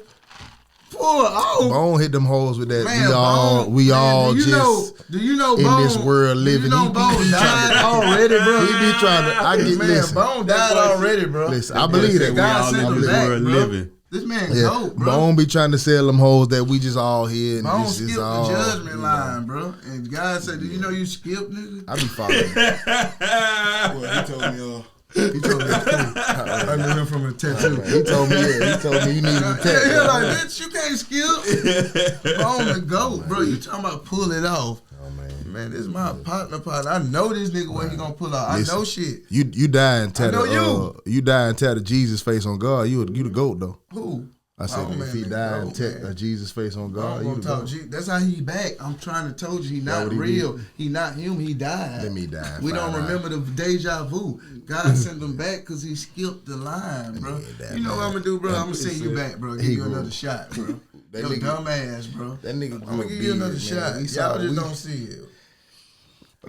Bone hit them hoes with that. Man, we all do you just do you know in Bone, this world living. Do you know Bone died already, bro? He be trying to. I get Man, listen. Bone died already, bro. Listen, I believe that. We God all sent in him this back, world bro. living. This man Yeah, dope, bro. Bone be trying to sell them hoes that we just all here. And Bone this skipped is the all, judgment line, bro. And God said, "Do you know you skipped, nigga?" I be following. Well, he told me, he told me, I knew him from a tattoo. He told me you needed a Yeah, tattoo. like, bitch, you can't skip. On the goat, bro. You talking about pull it off. Oh man, Man, this is my partner. I know this nigga what he gonna pull out. Listen. I know shit. you die and I know tattoo. You die and tattoo Jesus face on God. You the goat though. Who? I said Oh, if man, he nigga, died oh, and tattoo man. Jesus face on I God, don't you wanna the talk goat. That's how he back. I'm trying to told you he not what he real. did. He not him. He died. Let me die. We don't remember the deja vu. God sent him back because he skipped the line, bro. that You know what I'm gonna do, bro? I'm gonna send you back, bro. Give he you grew. another shot, bro. That Your nigga- dumb ass, bro. That nigga I'm grew gonna a give you another beard, shot. man. Y'all just don't see it.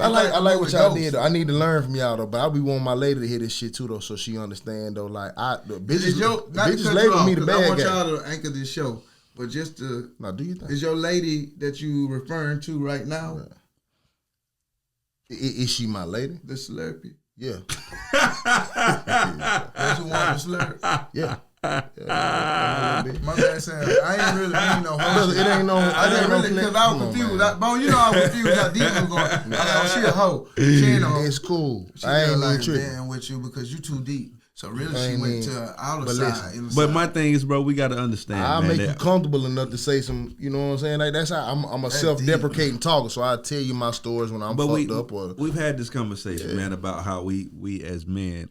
I like what y'all did though. I need to learn from y'all though, but I be wanting my lady to hear this shit too though, so she understand though. Like the bitches label me the bad guy. I want y'all to anchor this show, but just to do you think is your lady that you referring to right now? Right. Is she my lady? The Slurpee. Yeah. That's who want the slurp. Yeah. My man said, I ain't really mean no hoe. It ain't no. I didn't really, because I was confused. Bone, you know I was confused how deep it was going. I was like, oh, she a hoe. She ain't no hoe. It's cool. She I ain't like tripping dancing with you because you too deep. So really, she went to the outer side. But my thing is, bro, we got to understand. I'll make you comfortable enough to say some, you know what I'm saying? Like that's how I'm a self-deprecating talker, so I tell you my stories when I'm fucked up. Or we've had this conversation, man, about how we as men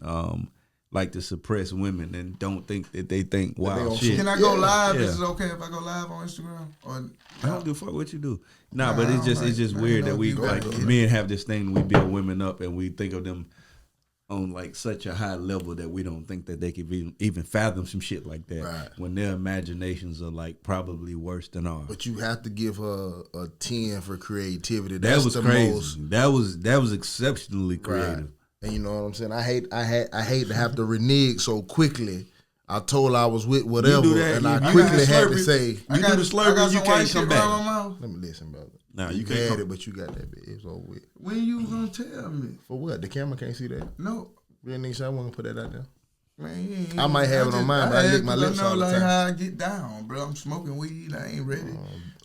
like to suppress women and don't think that they think wild shit. Can I go live? Is it okay if I go live on Instagram? Or I don't give a fuck what you do. Nah, but it's just weird that we men have this thing. We build women up and we think of them on like such a high level that we don't think that they could even fathom some shit like that when their imaginations are like probably worse than ours. But you have to give her a 10 for creativity. That was crazy. That was exceptionally creative. Right. And you know what I'm saying? I hate to have to renege so quickly. I told her I was with whatever, and I quickly had to say, "You do the Slurpee, you can't come back." Let me listen, brother. Nah, you had it, but you got that bit. It's over with. When you gonna tell me? For what? The camera can't see that? No. Real nigga, I want to put that out there. Man, I might have it on mine, but I lick my lips all the time. I know like how I get down, bro. I'm smoking weed. I ain't ready.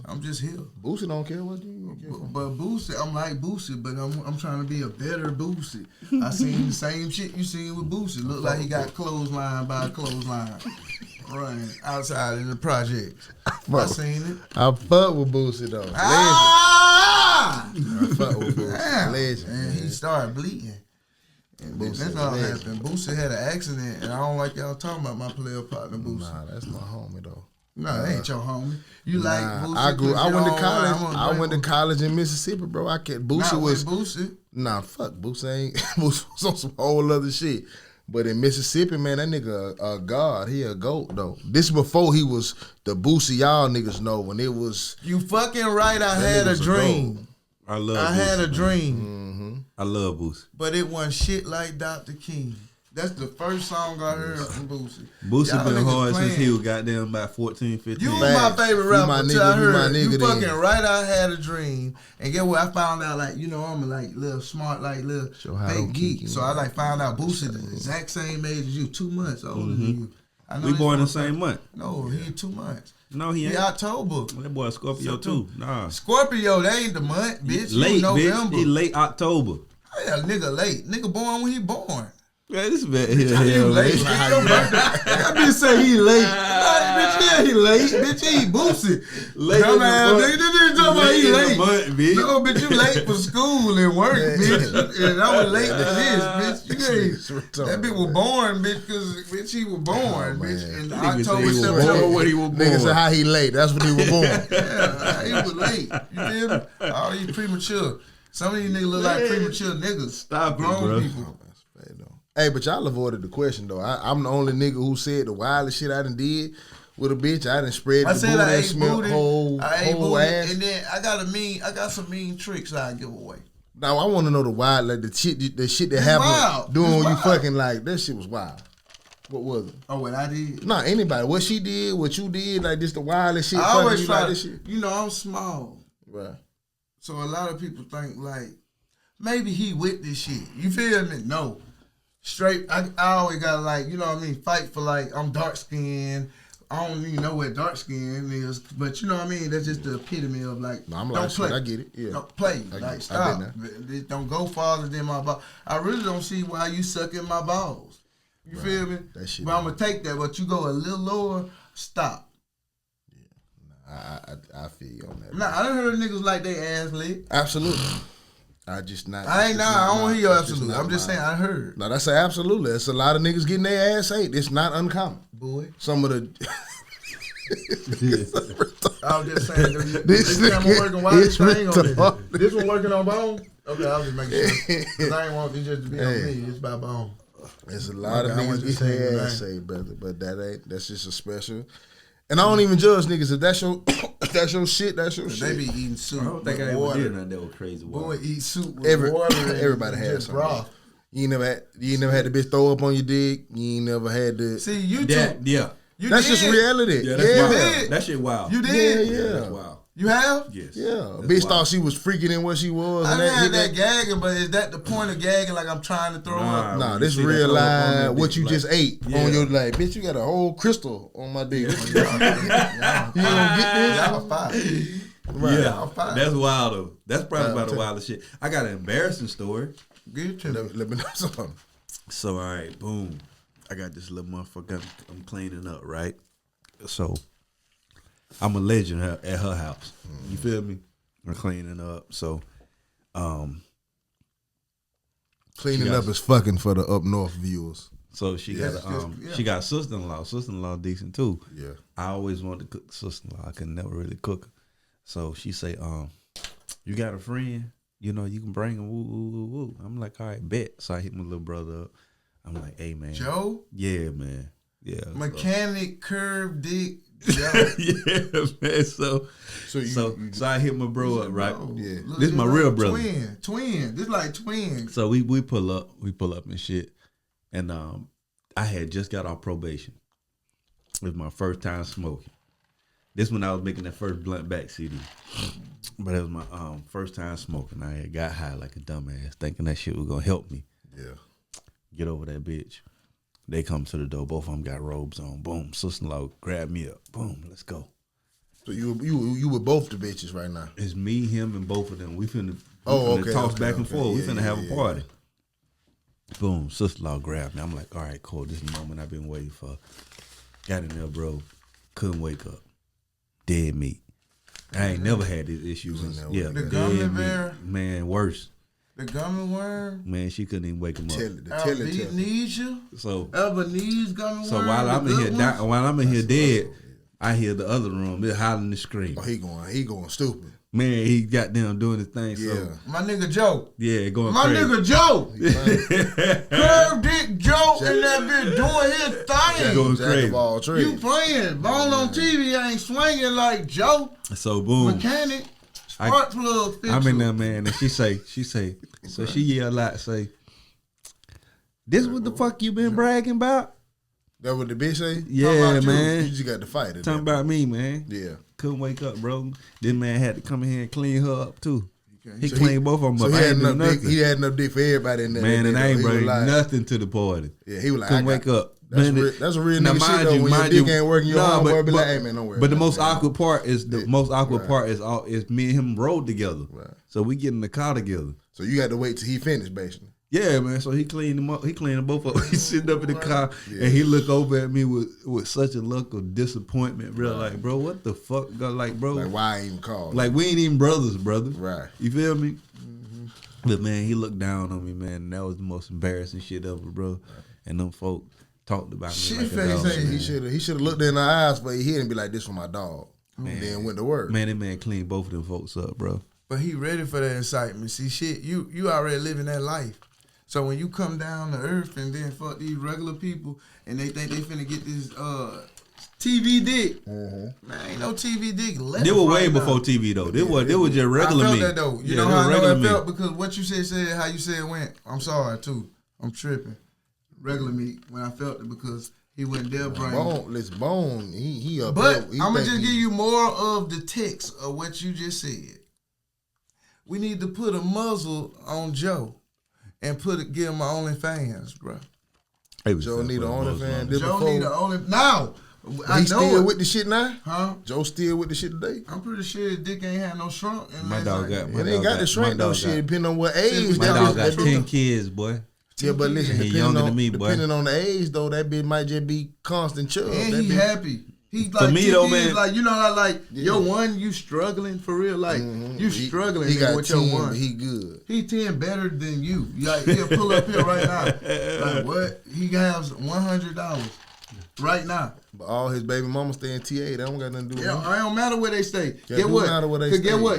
I'm just here. Boosie don't care what you care for. But Boosie, I'm like Boosie, but I'm trying to be a better Boosie. I seen the same shit you seen with Boosie. Look like he got clothesline by a clothesline. Running outside in the project. I seen it. I fuck with Boosie though. Legend. I fuck with Boosie. Legend. And he started bleeding. And that's all happened. Boosie had an accident, and I don't like y'all talking about my player partner Boosie. Nah, that's my homie though. No, that ain't your homie. You like Boosie? I went to college. I went to college in Mississippi, bro. Boosie was Boosie. Nah, fuck Boosie. Ain't Boosie was on some whole other shit. But in Mississippi, man, that nigga a god. He a goat though. This before he was the Boosie y'all niggas know when it was. You fucking right. I had a dream. I had a dream. Mm-hmm. I love Boosie. But it wasn't shit like Dr. King. That's the first song I heard from Boosie. Boosie been hard since he was goddamn about 14, 15. You was my favorite rapper until I heard you fucking right. I had a dream. And get what? I found out, like, you know, I'm like little smart, like little fake geek. So I like found out Boosie the exact same age as you, 2 months older than you. I know we born the same month. No, he 2 months. No, he ain't. He October. That boy Scorpio too. Nah. Scorpio, that ain't the month, bitch. Late, November. Bitch. He late October. Yeah, nigga late. Nigga born when he born. Yeah, this man he late. That bitch say he late. Bitch, yeah, he late. Bitch, he Boosie. Late. Nigga talking about he late. No, bitch, you late for school and work, bitch. And I was late for this, bitch. You ain't. That bitch was born, bitch, because bitch, he was born, bitch. In October, September, when he was born. Nigga said how he late. That's when he was born. Yeah, he was late. You feel me? All these premature. Some of these niggas look like premature niggas. Stop grown people. Hey, but y'all avoided the question though. I'm the only nigga who said the wildest shit I done did with a bitch. I done spread the booty and smelled whole ass. And then I got some mean tricks I give away. Now I want to know the wild, like the shit that happened doing when you fucking like that shit was wild. What was it? Oh, what I did? Nah, anybody. What she did, what you did, like this the wildest shit. I always try this shit. You know, I'm small. Right. So a lot of people think like maybe he with this shit. You feel me? No. Straight, I always gotta like, you know what I mean, fight for like, I'm dark skinned. I don't even know what dark skin is, but you know what I mean? That's just the epitome of like, no, I'm don't like, play. I get it. Yeah. Don't play. Like, stop. Don't go farther than my balls. I really don't see why you sucking my balls. You feel me? That shit but I'm gonna take that, but you go a little lower, stop. Yeah. I feel you on that. Nah, I done heard niggas like they ass licked. Absolutely. I just not. I ain't I don't want to hear your absolute. I'm just saying I heard. No, that's absolutely. It's a lot of niggas getting their ass ate. It's not uncommon. Boy. Some of the. I was just saying. This camera working. Why this thing on this? This one working on bone? Okay, I'll just make sure. Because I ain't want this just to be on me. It's by bone. There's a lot of niggas get their ass ate, brother. But that's just a special. And I don't even judge niggas if that's your that's your shit. That's your shit. They be eating soup. I don't think I ever water. did nothing that was crazy. Boy, eat soup with water. Everybody had some broth. You ain't never had the bitch throw up on your dick. You ain't never had the. See, you that, too. yeah. That's just reality. Yeah, that's wild. That shit wild. You did? Yeah. That's wild. You have? Yes. Yeah. That's Bitch wild. thought she was freaking in what she was. I and didn't have that gagging, but is that the point of gagging? Like I'm trying to throw up? Nah, this real life. What you just ate on your like, bitch. You got a whole crystal on my dick. You don't get this? Y'all fine. Right. Yeah, that's wild though. That's probably about the wildest shit. I got an embarrassing story. Get to Let me know something. So all right, boom. I got this little motherfucker. I'm cleaning up, right? So I'm a legend at her house. You feel me? I'm cleaning up. So Cleaning up is fucking for the up north viewers. So she got she got a sister-in-law. Sister-in-law decent too. Yeah. I always wanted to cook sister-in-law. I could never really cook her. So she say, you got a friend? You know, you can bring him. Woo, woo, woo, woo. I'm like, all right, bet. So I hit my little brother up. I'm like, hey man, Joe? Yeah, man. Yeah. Mechanic curve dick. Joe. Yeah, man. So I hit my bro up, right? Yeah. This is my real brother. Twin. This like twins. So we pull up and shit. And I had just got off probation. It was my first time smoking. This when I was making that first blunt back CD. But it was my first time smoking. I had got high like a dumbass, thinking that shit was gonna help me. Yeah. Get over that bitch. They come to the door. Both of them got robes on. Boom. Sister-in-law grabbed me up. Boom. Let's go. So you with both the bitches right now? It's me, him, and both of them. We finna toss back and forth. We finna have a party. Boom. Sister-in-law grabbed me. I'm like, all right, cool. This is the moment I've been waiting for. Got in there, bro. Couldn't wake up. Dead meat. I ain't never had these issues. The gummy bear? Man, worse. The gummy worm? Man, she couldn't even wake him up. Ebenezer? So Ebenezer gummy worm? So while I'm in here dead, I hear the other room. They're hollering and screaming. Oh, he going stupid. Man, he got down doing his thing. Yeah. So, my nigga Joe. Yeah, going my crazy. Nigga Joe. Curve Dick Joe in that bitch doing his thing. Going crazy. You playing. Ball on TV ain't swinging like Joe. So boom. Mechanic. Spark plug fixer. I'm in there, man, and she say, so she yell out, say, this what the fuck you been bragging about? That what the bitch say? Yeah, man. You just got to fight it. Talking about me, man. Yeah. Couldn't wake up, bro. This man had to come in here and clean her up too. He cleaned both of them up. He had enough dick. He had enough dick for everybody in there. Man, and I ain't bring nothing to the party. Yeah, he was like, couldn't wake up. That's a real nigga shit though. When your dick ain't working, your homeboy be like, hey man, don't worry. But the most awkward part is is me and him rode together. Right. So we get in the car together. So you had to wait till he finished, basically. Yeah, man. So he cleaned them up. He cleaned them both up. He's sitting up in the car and he look over at me with such a look of disappointment, bro. Like, bro, what the fuck? Like, bro. Like, why I even called? Like, we ain't even brothers, brother. Right. You feel me? Mm-hmm. But man, he looked down on me, man. And that was the most embarrassing shit ever, bro. Right. And them folk talked about me like a dog. He should have looked in our eyes, but he didn't be like, this for my dog. Man. And then went to work. Man, that man cleaned both of them folks up, bro. But he ready for that incitement. See, shit, you already living that life. So when you come down to earth and then fuck these regular people and they think they finna get this TV dick, man, ain't no TV dick left. They were way before TV though. They was just regular I felt meat. that though. You know how I know I felt? Because what you said how you said it went. I'm sorry too. I'm tripping. Regular meat when I felt it because he wasn't there bringing. Bone. He up. But I'm gonna just give you more of the text of what you just said. We need to put a muzzle on Joe. And give him my OnlyFans, bro. Joe need an OnlyFans. Joe need an OnlyFans. Now, he still with the shit now? Huh? Joe still with the shit today? I'm pretty sure his dick ain't had no shrunk. My dog got. It ain't got the shrink no shit, depending on what age. My dog got 10 kids, boy. Yeah, but listen, depending on the age though, that bitch might just be constant chub. And he happy. He's like, for me though, man, like, you know, like your one, you struggling for real, like you struggling with 10, your one. He good. He 10 better than you. Like he'll pull up here right now. Like what? He has $100 right now. But all his baby mama stay in TA. They don't got nothing to do with him. It don't matter where they stay. Get what?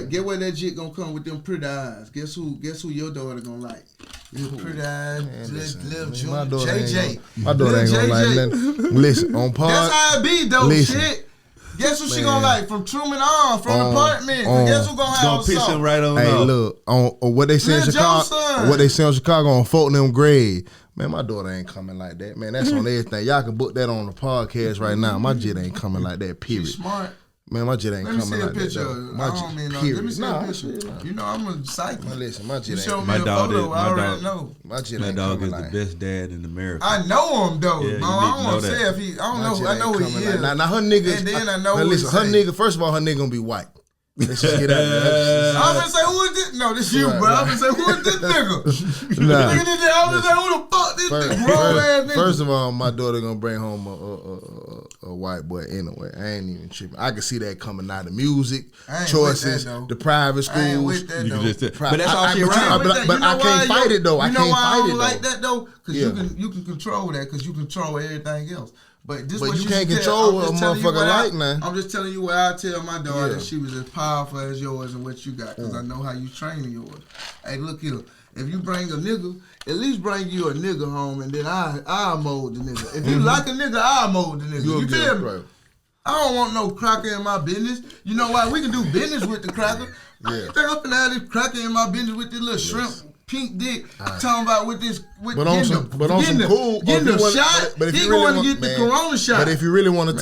Get where that shit gonna come with them pretty eyes. Guess who your daughter gonna like? Little pretty eyes, little JJ. My daughter ain't gonna like nothing. Listen, on pod. That's how it be though. Shit. Guess who she gonna like from Truman on, from the apartment? Guess who gonna have Gonna piss him right on. Hey, look, on what they say in Chicago, what they say in Chicago on Fortnum grade. Man, my daughter ain't coming like that. Man, that's on everything. Y'all can book that on the podcast right now. My jit ain't coming like that. Period. She's smart. Man, my jit ain't coming like that. Let me see a picture. I don't mean no. Let me see a picture. You know I'm a psycho. Listen, my jit ain't. Show me a photo. I already know. My jit That ain't dog coming is like the best dad in America. I know him though. Yeah, I don't want to say if he. I don't know. I know who he is. Now her niggas. And then I know. Now listen, her nigga. First of all, her nigga gonna be white. Let's just get out there. I'm gonna say who is this? No, this you, bro. I'm gonna say who is this nigga? I'm gonna say who the fuck this nigga? Grown ass nigga. First of all, my daughter gonna bring home a white boy anyway. I ain't even tripping. I can see that coming out of music choices, the private schools. I ain't with that though. But that's all she around. But I can't fight it though. I can't fight it though. You know why I don't like that though? Because you can control that. Because you control everything else. But you can't control what a motherfucker like now. I'm just telling you what I tell my daughter that she was as powerful as yours and what you got. Because I know how you training yours. Hey, look here. If you bring a nigga, at least bring you a nigga home and then I'll mold the nigga. If you like a nigga, I'll mold the nigga. You feel me? Right. I don't want no cracker in my business. You know why? We can do business with the cracker. Yeah. I up and have this cracker in my business with this little shrimp. Pink dick, talking about with this, getting the shot. But if he going to get the corona shot. But if you really want to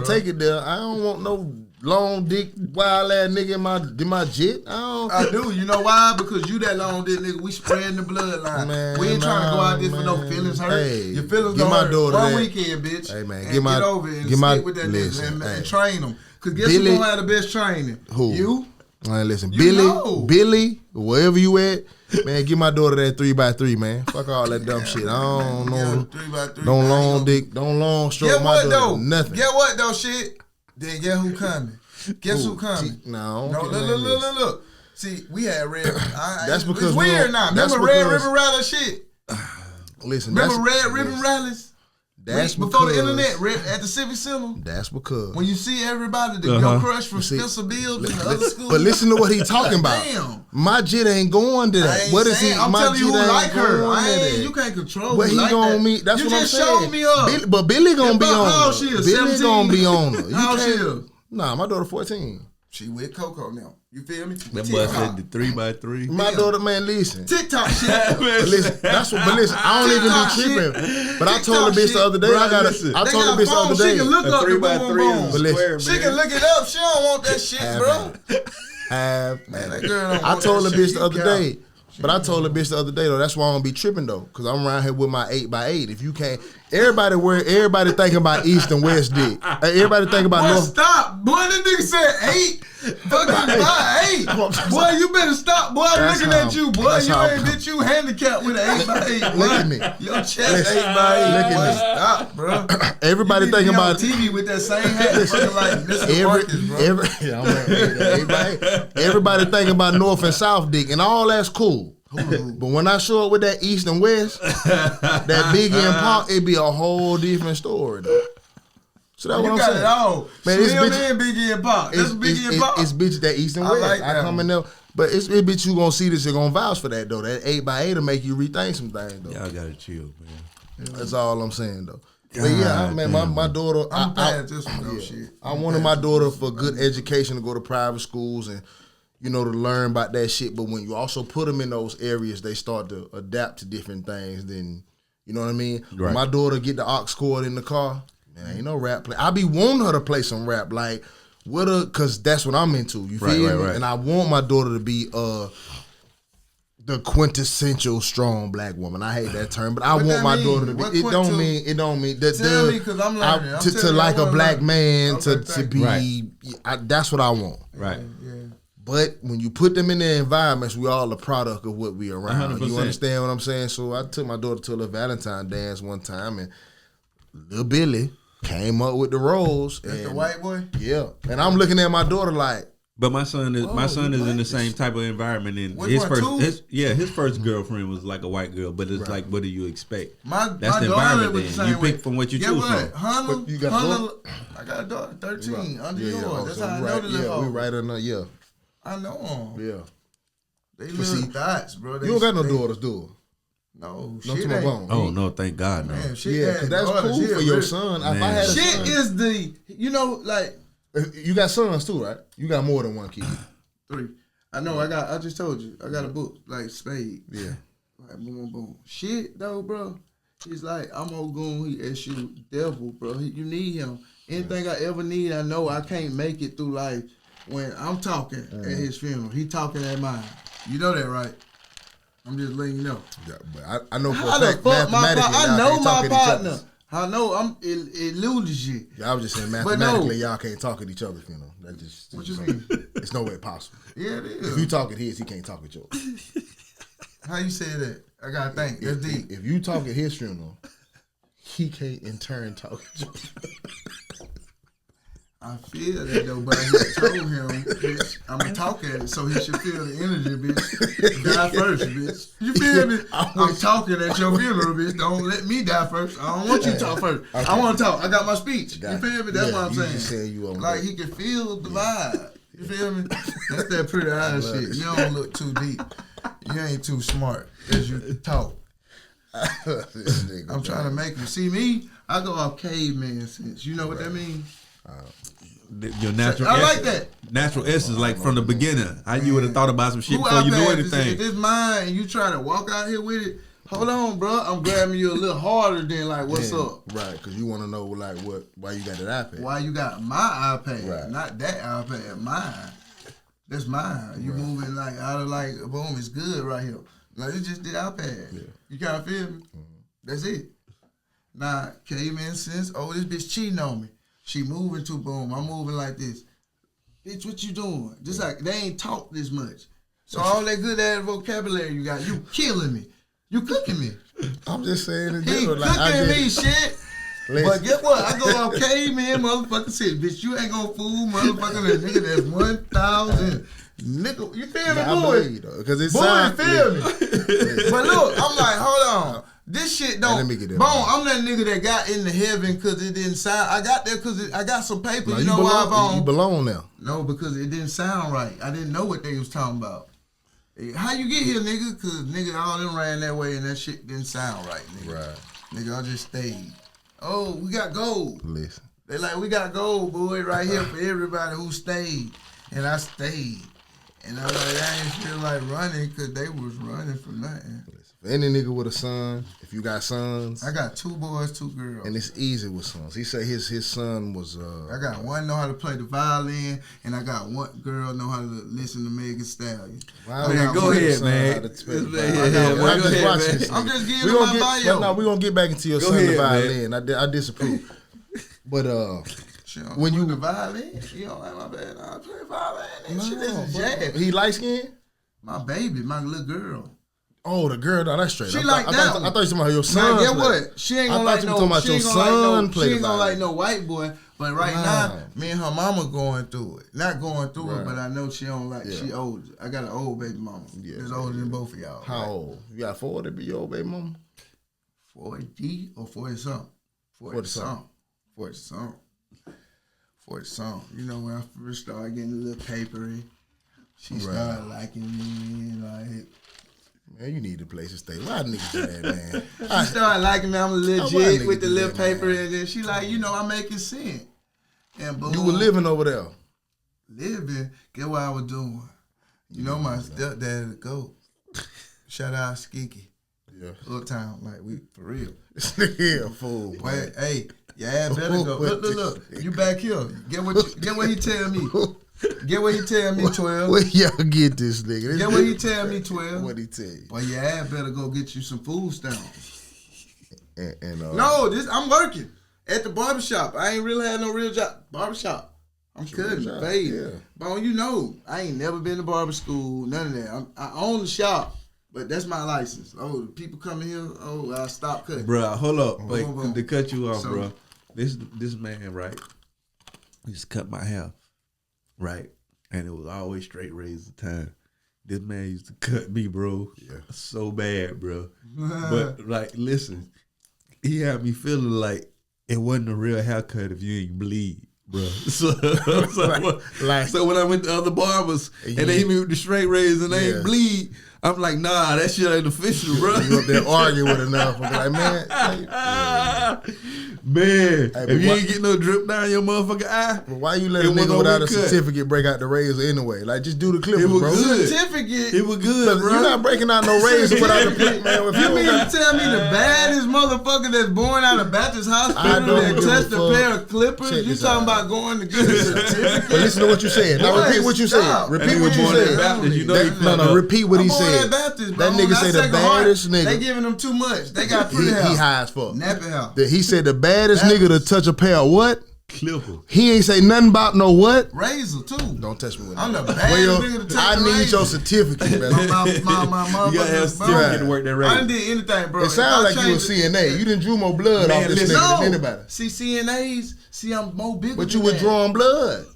take it there, I don't want no long dick wild ass nigga in my jet. I do. You know why? Because you that long dick nigga. We spreading the bloodline. Man, we ain't trying to go out there for no feelings hurt. Hey, your feelings gonna hurt one weekend, bitch. Hey man, get over it and stick with that nigga and train them. Cause guess who gonna have the best training? Who? You. Man, listen, Billy, wherever you at. Man, give my daughter that 3x3, man. Fuck all that dumb shit. I don't know. 3x3. Don't long dick. Don't long stroke my daughter. Though? Nothing. Get what though, shit? Then guess who coming? Guess who coming? No. Look. See, we had red. That's because it's weird now. Remember Red Ribbon Rally shit? Listen, remember Red Ribbon Rallies? That's before the internet, at the Civic Center. That's because when you see everybody that go crush from Spencer Bills and the other schools. But listen to what he's talking about. Damn. My jit ain't going to that. What is he? I'm telling you who like her. You can't control. But he like gonna that. meet. That's you what I'm saying. Showed me her. But Billy gonna be on her. How old she is? Billy 17? gonna be on her. How old she is? Nah, my daughter 14. She with Coco now. You feel me? That boy said the 3x3. My daughter, man, listen. TikTok shit. Listen, that's what. But listen, I don't even be tripping. But I told the bitch the other day. I told the bitch the other day. She can look up 3x3 is square, she can look it up. She don't want that shit, bro. Man, that girl don't I told the bitch the other day. But I told the bitch the other day though, that's why I don't be tripping though, cause I'm around here with my 8x8. If you can't, everybody thinking about East and West dick. Everybody thinking about North. Stop, boy. That nigga said 8. Fucking by 8. Boy, you better stop. Boy, I'm looking at you, boy. You ain't bitch. You handicapped with an 8x8. Look at me. Your chest 8x8. Look at me. Stop, bro. Everybody thinking about TV with that same hat, looking like Mr. Marcus, bro. Everybody thinking about North and South dick, and all that's cool. But when I show up with that East and West, that Biggie and Pac, it be a whole different story, though. So that's what I'm saying. You got it all. Man, Slim and Biggie and Pac. That's Biggie and Pac. It's bitches that East and West. Like I come in there. But it's bitch you gonna see this and gonna vouch for that, though. That 8x8 will make you rethink some things, though. Y'all gotta chill, man. That's all I'm saying, though. But yeah, man, my daughter, I wanted my daughter for good education to go to private schools and, you know, to learn about that shit. But when you also put them in those areas, they start to adapt to different things. Then, you know what I mean? Right. When my daughter get the aux cord in the car, man, ain't no rap play. I be wanting her to play some rap, like, with her, because that's what I'm into. You feel me? Right. And I want my daughter to be the quintessential strong black woman. I hate that term, but I want my daughter to be. It don't mean. Tell me, because I'm learning. To like a black man, to be. Right. That's what I want. Right. Yeah. But when you put them in their environments, we all a product of what we around. 100%. You understand what I'm saying? So I took my daughter to a Valentine dance one time, and little Billy came up with the rose. That's the white boy? Yeah. And I'm looking at my daughter like, but my son is in the same type of environment. And his first girlfriend was like a white girl. But it's like, what do you expect? That's the environment. Then you pick from what you choose from. You got a daughter? I got a daughter, 13, under yours. That's how I know the little. We right on the I know them. Yeah. They little dots, bro. You don't got no daughters, do you? No, no to my bone. Oh no, thank God, no. Man, because that's cool for your son. If I had a son, is the, you know, like, You got sons too, right? You got more than one kid. 3. I know. I just told you. I got a book like Spade. Yeah. Like boom, boom, boom. Shit though, bro. He's like, I'm gonna go. He SU devil, bro. You need him. Anything I ever need, I know I can't make it through life when I'm talking at his funeral. He talking at mine. You know that, right? I'm just letting you know. Yeah, but I know for How a the fact, fuck mathematically, I know my partner. other. I know I'm eluding shit. Yeah, I was just saying mathematically, y'all can't talk at each other, you know. That just What you mean? It's no way possible. Yeah, it is. If you talk at his, he can't talk at yours. How you say that? I gotta think. That's deep. If you talk at his funeral, he can't in turn talk at yours. I feel that though, but I just told him, bitch, I'm gonna talk at it so he should feel the energy, bitch. Die first, bitch. You feel me? I'm talking at your funeral, bitch. Don't let me die first. I don't want you to talk first. Okay. I want to talk. I got my speech. You feel me? That's what I'm saying. Just saying you like he can feel the vibe. You feel me? That's that pretty eye shit. You don't look too deep. You ain't too smart as you talk. I'm trying to make you see me. I go off caveman sense. You know what that means? Your natural I essence, like that. Natural essence, like from the beginning. How you would have thought about some shit before you knew anything. If it's mine and you try to walk out here with it, hold on, bro. I'm grabbing you a little harder than like, what's up? Right, because you want to know like why you got that iPad. Why you got my iPad, right. Not that iPad, mine. That's mine. You moving like out of like, boom, it's good right here. Like it's just the iPad. Yeah. You kind of feel me? That's it. Nah, caveman sense. Oh, this bitch cheating on me. She moving too, boom. I'm moving like this. Bitch, what you doing? Just like they ain't talk this much. So all that good ass vocabulary you got, you killing me. You cooking me. I'm just saying it. He cooking me, shit. Listen. But guess what? I go off caveman motherfucking shit. Bitch, you ain't gonna fool motherfucking that nigga that's 1,000. Nigga, you feel me, boy? Because it's boy, feel me. But look, I'm like, hold on. This shit don't. Boom, I'm that nigga that got into heaven because it didn't sound. I got there because I got some paper. No, you know why, Bone? You belong now. No, because it didn't sound right. I didn't know what they was talking about. How you get here, nigga? Because nigga, all them ran that way and that shit didn't sound right, nigga. Right. Nigga, I just stayed. Oh, we got gold. Listen. They like, we got gold, boy, right here for everybody who stayed. And I stayed. And I was like, I ain't feel like running because they was running for nothing. For any nigga with a son, if you got sons. I got 2 boys, 2 girls. And it's easy with sons. He said his son was... I got one know how to play the violin, and I got one girl know how to listen to Megan Thee Stallion. Man, go ahead, man. I'm just giving you my bio. No, we're going to get back into your son the violin. Man. I disapprove. But... when you the violin, you don't like my bad. I play violin. And shit, this is jazz. He light skinned? My baby, my little girl. Oh, the girl, no, that's straight. She like that. I thought you were talking about your son. Get what? She ain't gonna like no. She ain't gonna like no white boy. But right now, me and her mama going through it. Not going through it, but I know she don't like. She old. I got an old baby mama. Yeah, that's older than both of y'all. How old? You got 40 to be your old baby mama? 40 or 40 something. 40 something. 40 something. 40 something. You know, when I first started getting a little papery, she started liking me and like. Man, you need a place to stay. Why niggas do that, man? She started liking me. I'm legit with the little paper, and then she like, you know, I'm making sense. And boom. You were living over there. Living? Get what I was doing. You know, my stepdad the GOAT. Shout out Skiki. Yeah. Uptown, like we for real. Yeah, fool. Wait, hey, yeah, better go. Look. You back here. Get what he tell me. Get what he tell me, 12. Where y'all get this nigga? Get what he tell me, 12. What he tell you? Well, yeah, better go get you some food stamps. No, I'm working at the barbershop. I ain't really had no real job. Barbershop. I'm cutting, fading. Yeah. But you know, I ain't never been to barber school, none of that. I own the shop, but that's my license. Oh, the people coming here, I stop cutting. Bruh, hold up. Wait, to cut you off, bro. This man, right, used to cut my hair. Right, and it was always straight razor time. This man used to cut me, bro, so bad, bro. But like, listen, he had me feeling like it wasn't a real haircut if you ain't bleed, bro. So when I went to other barbers and they hit me with the straight razor and they ain't bleed, I'm like, nah, that shit ain't official, bro. You up there arguing with enough. I'm like, man. Man, Hey, if you ain't get no drip down your motherfucking eye. But why you let a It was nigga no without a recut. certificate break out the razor anyway? Like, just do the clippers, It was bro. good. Certificate. It was good, bro. You're not breaking out no razor without the clip, man. If You mean don't to tell me the baddest motherfucker that's born out of Baptist I Hospital don't that give a touched a fuck. pair of clippers? Check You this talking out. about going to get a certificate? But listen to what you said. Now Boy, repeat what you said. stop. Repeat And what he you was born in said. Baptist, you know That- he fucked no, up. repeat what he I'm born said. at Baptist, That bro. nigga say the Sacred Heart, baddest They nigga. giving them too much. They got He pretty house. high as fuck. Nappy house. That he said the baddest nigga to touch a pair of what? Clipper. He ain't say nothing about no what? Razor too. Don't touch me with I'm that. the baddest nigga to touch I the need razor. your certificate, brother. My You gotta have a motherfucking certificate to work that I razor. done did anything, bro. It sounds If I like you a change it- CNA. You done drew more blood Man, off this listen. nigga than No. anybody. See, CNAs, I'm more bigger But than you were that. drawing blood.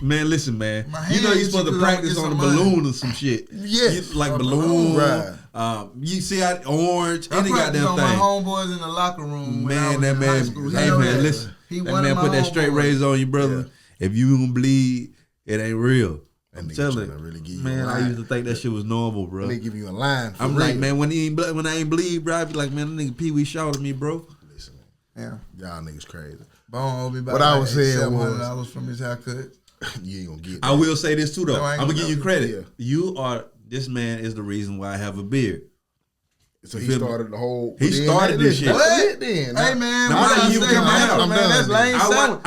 Man, listen, man. My You know hands you're supposed to should practice get on a some money. balloon or some shit. Yes. You- like A balloon. balloon. You see how orange, I any practiced goddamn on my thing. homeboys in the locker room. when I Man, was that in high man, school. He hey know man, that. listen. He That one man of my put that straight homeboys. razor on you, brother. If you gonna bleed, it ain't real. That I'm nigga telling tryna really give you, you man. a I line. used to think that shit was normal, bro. They give you a line for I'm real. like, man, when I ain't bleed, bro, I be like, man, that nigga PWee shot at me, bro. Listen, Yeah. y'all niggas crazy. Bone owed me about What I was saying $700 from his haircut. You ain't gonna get I will say this too, though. No, I ain't I'm gonna gonna give you know. credit. This man is the reason why I have a beard. So he feel me? started the whole. He then, started hey, this listen, shit. that's What? it then. Hey man, Now, when mind I you, say come natural, out. man, I'm that's done, lame I sandwich.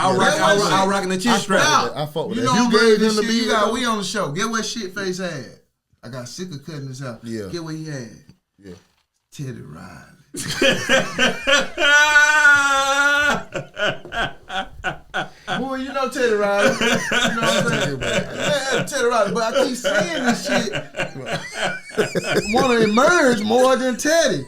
rock rocking the chin strap. I fuck with You that. know, You I'm gave bringing him this the shit. You beard. got though? we on the show. Get what shit face had. I got sick of cutting this out. Yeah. Get what he had. Yeah. Teddy Riley. Boy, you know Teddy Riley. You know what I'm saying? Man, Teddy Riley. But I keep saying this shit. Want to emerge more than Teddy.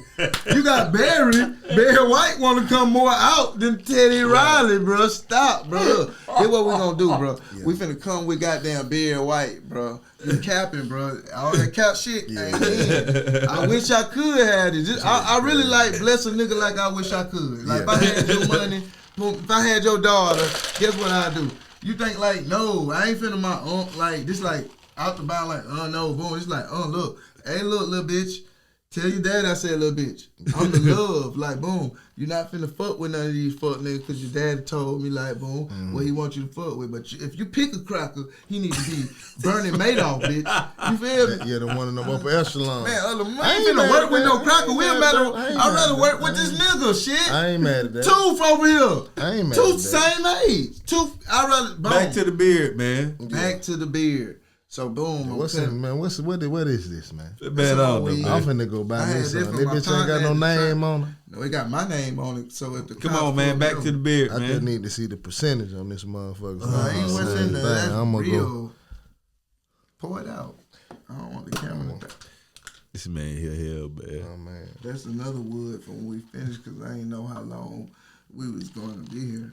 You got Barry White want to come more out than Teddy Riley, bro. Stop, bro. Look, here's what we gonna do, bro. We finna come with goddamn Barry White, bro. You capping, bro. All that cap shit ain't in. I wish I could have it. I really like bless a nigga like I wish I could. Like if I had your money, if I had your daughter, guess what I do? You think like, no, I ain't finna my like this like out the bound like, no, boom. It's like, look, hey, look, little bitch. Tell your dad I said little bitch. I'm the love. Like, boom. You not finna fuck with none of these fuck niggas because your dad told me, like, boom, what he wants you to fuck with. But if you pick a cracker, he need to be Bernie Madoff, bitch. You feel me? Yeah, the one in the upper echelon. Man, I I ain't ain't finna mad work at with that. no cracker. I I'd ain't mad at rather work that. with this nigga, shit. I ain't mad at that. Tooth over here. I ain't mad Tooth at that. same age. Tooth, I'd rather, boom. Back to the beard, man. Back to the beard. So, boom. What's okay. in, man? What is this, man? Man, I don't know, weed. man. I'm finna go buy I me had some. that That from my bitch ain't got no contact. name on it. No, it got my name on it. So if the Come cops on, man. pull Back me to the over, beard, I just man. need to see the percentage on this motherfucker. I ain't what's in there. That's I'm gonna real. go. Pour it out. I don't want the camera. This man here, man. Oh man. That's another wood from when we finished because I ain't know how long we was going to be here.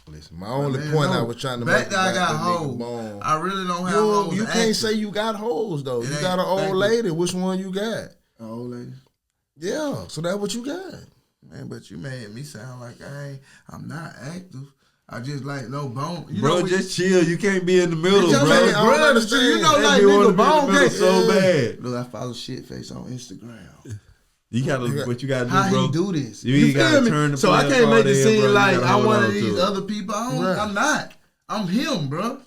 Listen, my only Man, point no. I was trying to Back make there I about got that nigga hoes. Bone. I really don't have hoes. You can't say you got hoes though. It You ain't- got an thank old you. lady. Which one you got? old lady. Yeah, so that's what you got. Man, but you made me sound like I'm not active. I just like no bone. You Bro, know, just chill. You can't be in the middle, Just bro. like I don't brothers, understand. you know, They like be wanting to nigga be in the bone middle can't. so bad. Look, I follow Shitface on Instagram. You gotta, what you gotta do, How bro. he do this? You ain't gotta feel me? turn the So I player can't make card it in, seem bro. You like gotta I'm hold one on of to these it. other people. Right. I'm not. I'm him, bro.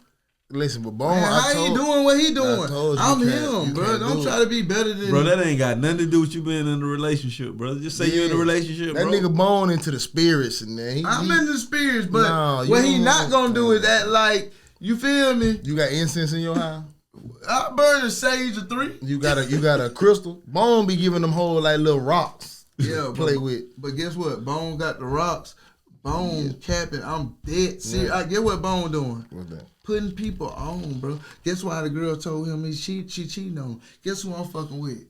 Listen, but Bone, Man, I how told, he doing what he doing? I told you I'm you can't- him, you bro. can't Don't do try it. to be better than Bro, that ain't got nothing to do with you being in a relationship, bro. Just say you're in a relationship, That bro. nigga Bone into the spirits and then I'm in the spirits, but Nah, what you he don't not want gonna do that. is that like you feel me? You got incense in your house? I burn a sage of 3. You got a crystal? Bone be giving them whole like little rocks. Yeah, play but, with. But guess what? Bone got the rocks. Bone capping. I'm dead serious. I get what Bone doing. What's that? Putting people on, bro. Guess why the girl told him she cheating on him? Guess who I'm fucking with?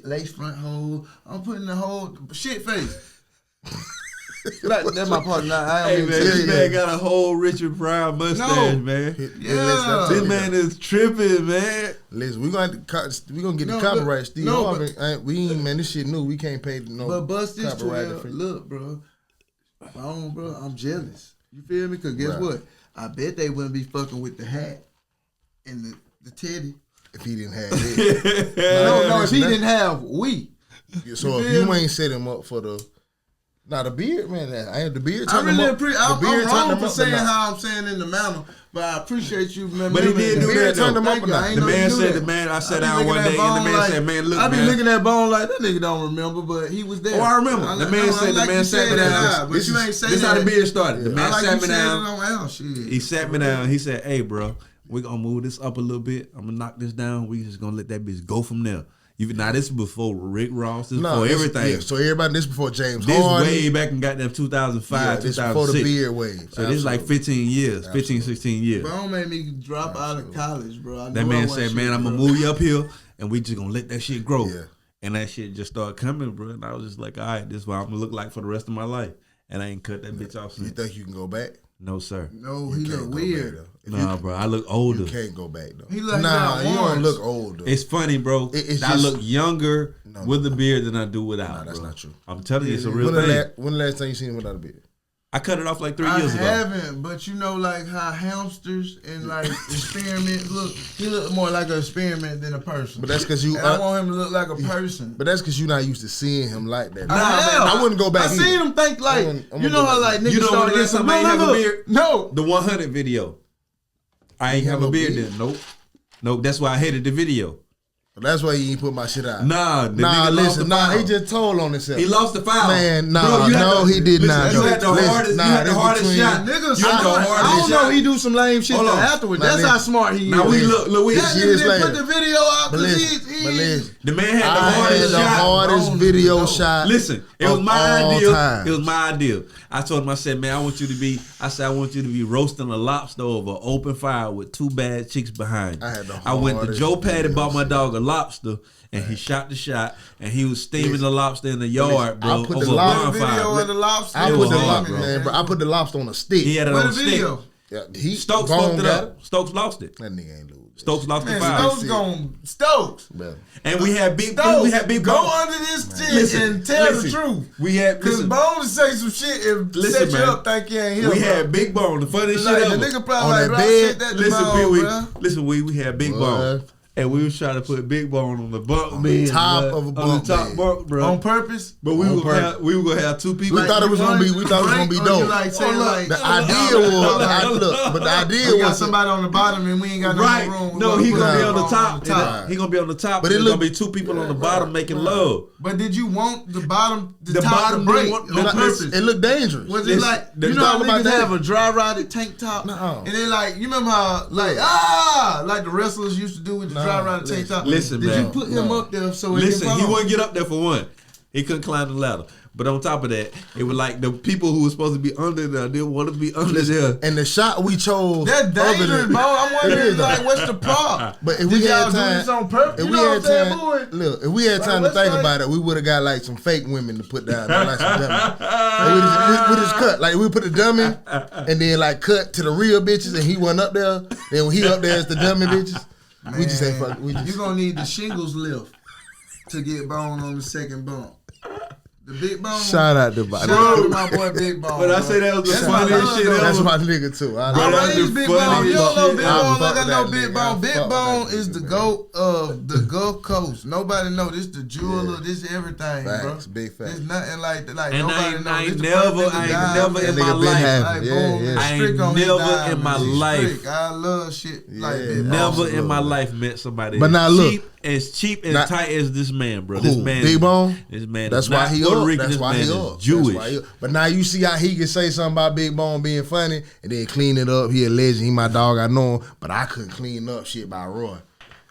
Lace front hole. I'm putting the whole shit face. That's my partner. I Hey, don't man, even this say man got a whole Richard Pryor mustache, No. man. Yeah. This man is tripping, man. Listen, we gonna get No, the copyright. but- Steve no, Harvey, we ain't, man. This shit new. We can't pay no But bust this copyright 12. free. Look, bro. Bro, I'm jealous. You feel me? Because guess Right. what? I bet they wouldn't be fucking with the hat and the teddy If he didn't have it. No, if he didn't have we. So if you ain't set him up for the beard, man, I had the beard. I really appreciate. I'm wrong for up, saying how I'm saying in the manner, but I appreciate you. But he did do that. Turned him up The man said, "The man." I sat down one day, and the man said, "Man, look, I be man." looking at Bone like that nigga don't remember, but he was there. Oh, I remember. The man sat me down. But you ain't say that. This how the beard started. The man sat me down. He sat me down. He said, "Hey, bro, we gonna move this up a little bit. I'm gonna knock this down. We just gonna let that bitch go from there." Now this is before Rick Ross. This is before everything. Yeah, so everybody, this before James This Harden. way back in goddamn 2005, this 2006. before the beard wave. So this is like 15 years, 15, 16 years. Bone made me drop out of college, bro. That man said, "Man, I'm gonna move you up here, and we just gonna let that shit grow." Yeah. And that shit just started coming, bro. And I was just like, "All right, this is what I'm gonna look like for the rest of my life." And I ain't cut that bitch off since. You think you can go back? No, sir. No, he look weird. Nah, bro, I look older. You can't go back though. He look you don't look older. It's funny, bro. I look younger with the beard than I do without. Nah, that's bro. not true. I'm telling you, it's a real thing. When the last time you seen him without a beard? I cut it off like 3 years ago. I haven't, but you know, like how hamsters and like experiments look. He look more like an experiment than a person. But that's because you. I want him to look like a person. But that's because you're not used to seeing him like that. I wouldn't go back. I seen him think like you know how like niggas you know started when somebody have a beard. No, the 100 video. I ain't have a beard then. Nope. That's why I hated the video. That's why he ain't put my shit out. Nah, listen, he just told on himself. He lost the file. Man, he did not. You had the hardest shot. Niggas, I don't know. He do some lame shit afterwards. That's how smart he is. Now we look. That nigga didn't put the video out because the man had the hardest video shot. Listen, it was my idea. It was my idea. I told him, I said, man, I want you to be roasting a lobster over an open fire with two bad chicks behind you. I went to Joe Patty, bought my dog a lobster, and he shot the shot, and he was steaming the lobster in the yard, bro, over a bonfire. I put the lobster on a stick. He had it on a stick. Yeah, Stokes fucked it up. Stokes lost it. That nigga ain't lose. Stokes lost the fire. Stokes. And we had big. Stokes, we had big. Go under this shit and tell the truth. We had because Bone to say some shit and set you up think you ain't here. We had Big Bone. The funniest shit ever. The nigga probably like, said that to Listen, we had Big Bone. And we was trying to put Big Bone on the bunk bed, top of a bunk, on the top bunk, bro, on purpose. But we were gonna have two people. We thought it was gonna be. We thought it was gonna be dope. The idea was, but the idea was got somebody on the bottom and we ain't got no room. No, he gonna be on the top. He gonna be on the top. But it's gonna be two people on the bottom making love. But did you want the bottom, the top to break on purpose? It looked dangerous. Was it like you know how niggas have a dry rotted tank top? No. And they like you remember how like the wrestlers used to do with the dry rotted tank top. Listen, did you put him up there so he wouldn't get up there for one. He couldn't climb the ladder. But on top of that, it was like the people who were supposed to be under there didn't want to be under there. And the shot we chose, that's dangerous, bro. I'm wondering like what's the problem? But if we had time, do this on purpose? If we had time, look, if we had time to think about it, we would have got like some fake women to put down, like some dummies. We just cut, like we put the dummy, and then like cut to the real bitches, and he wasn't up there. Then when he up there, it's the dummy bitches. Man, we just ain't fuck. You gonna need the shingles lift to get Bone on the second bump. The Big Bone. Shout out to my boy Big Bone. But I say that was the funniest shit ever. That's my nigga too. I raised Big Bone. You don't know Big Bone like I know Big Bone. Big Bone is the GOAT of the Gulf Coast. Nobody know this the jeweler. This everything, bro. Big facts. There's nothing like that. And nobody know. I ain't never in my life. I ain't never in my life. I love shit like that. Never in my life met somebody. But now look. As cheap and tight as this man, bro. This man, Big Bone. This man. That's why he Puerto Rican. That's this why man he is Jewish. But now you see how he can say something about Big Bone being funny and then clean it up. He a legend. He my dog. I know him. But I couldn't clean up shit by Roy.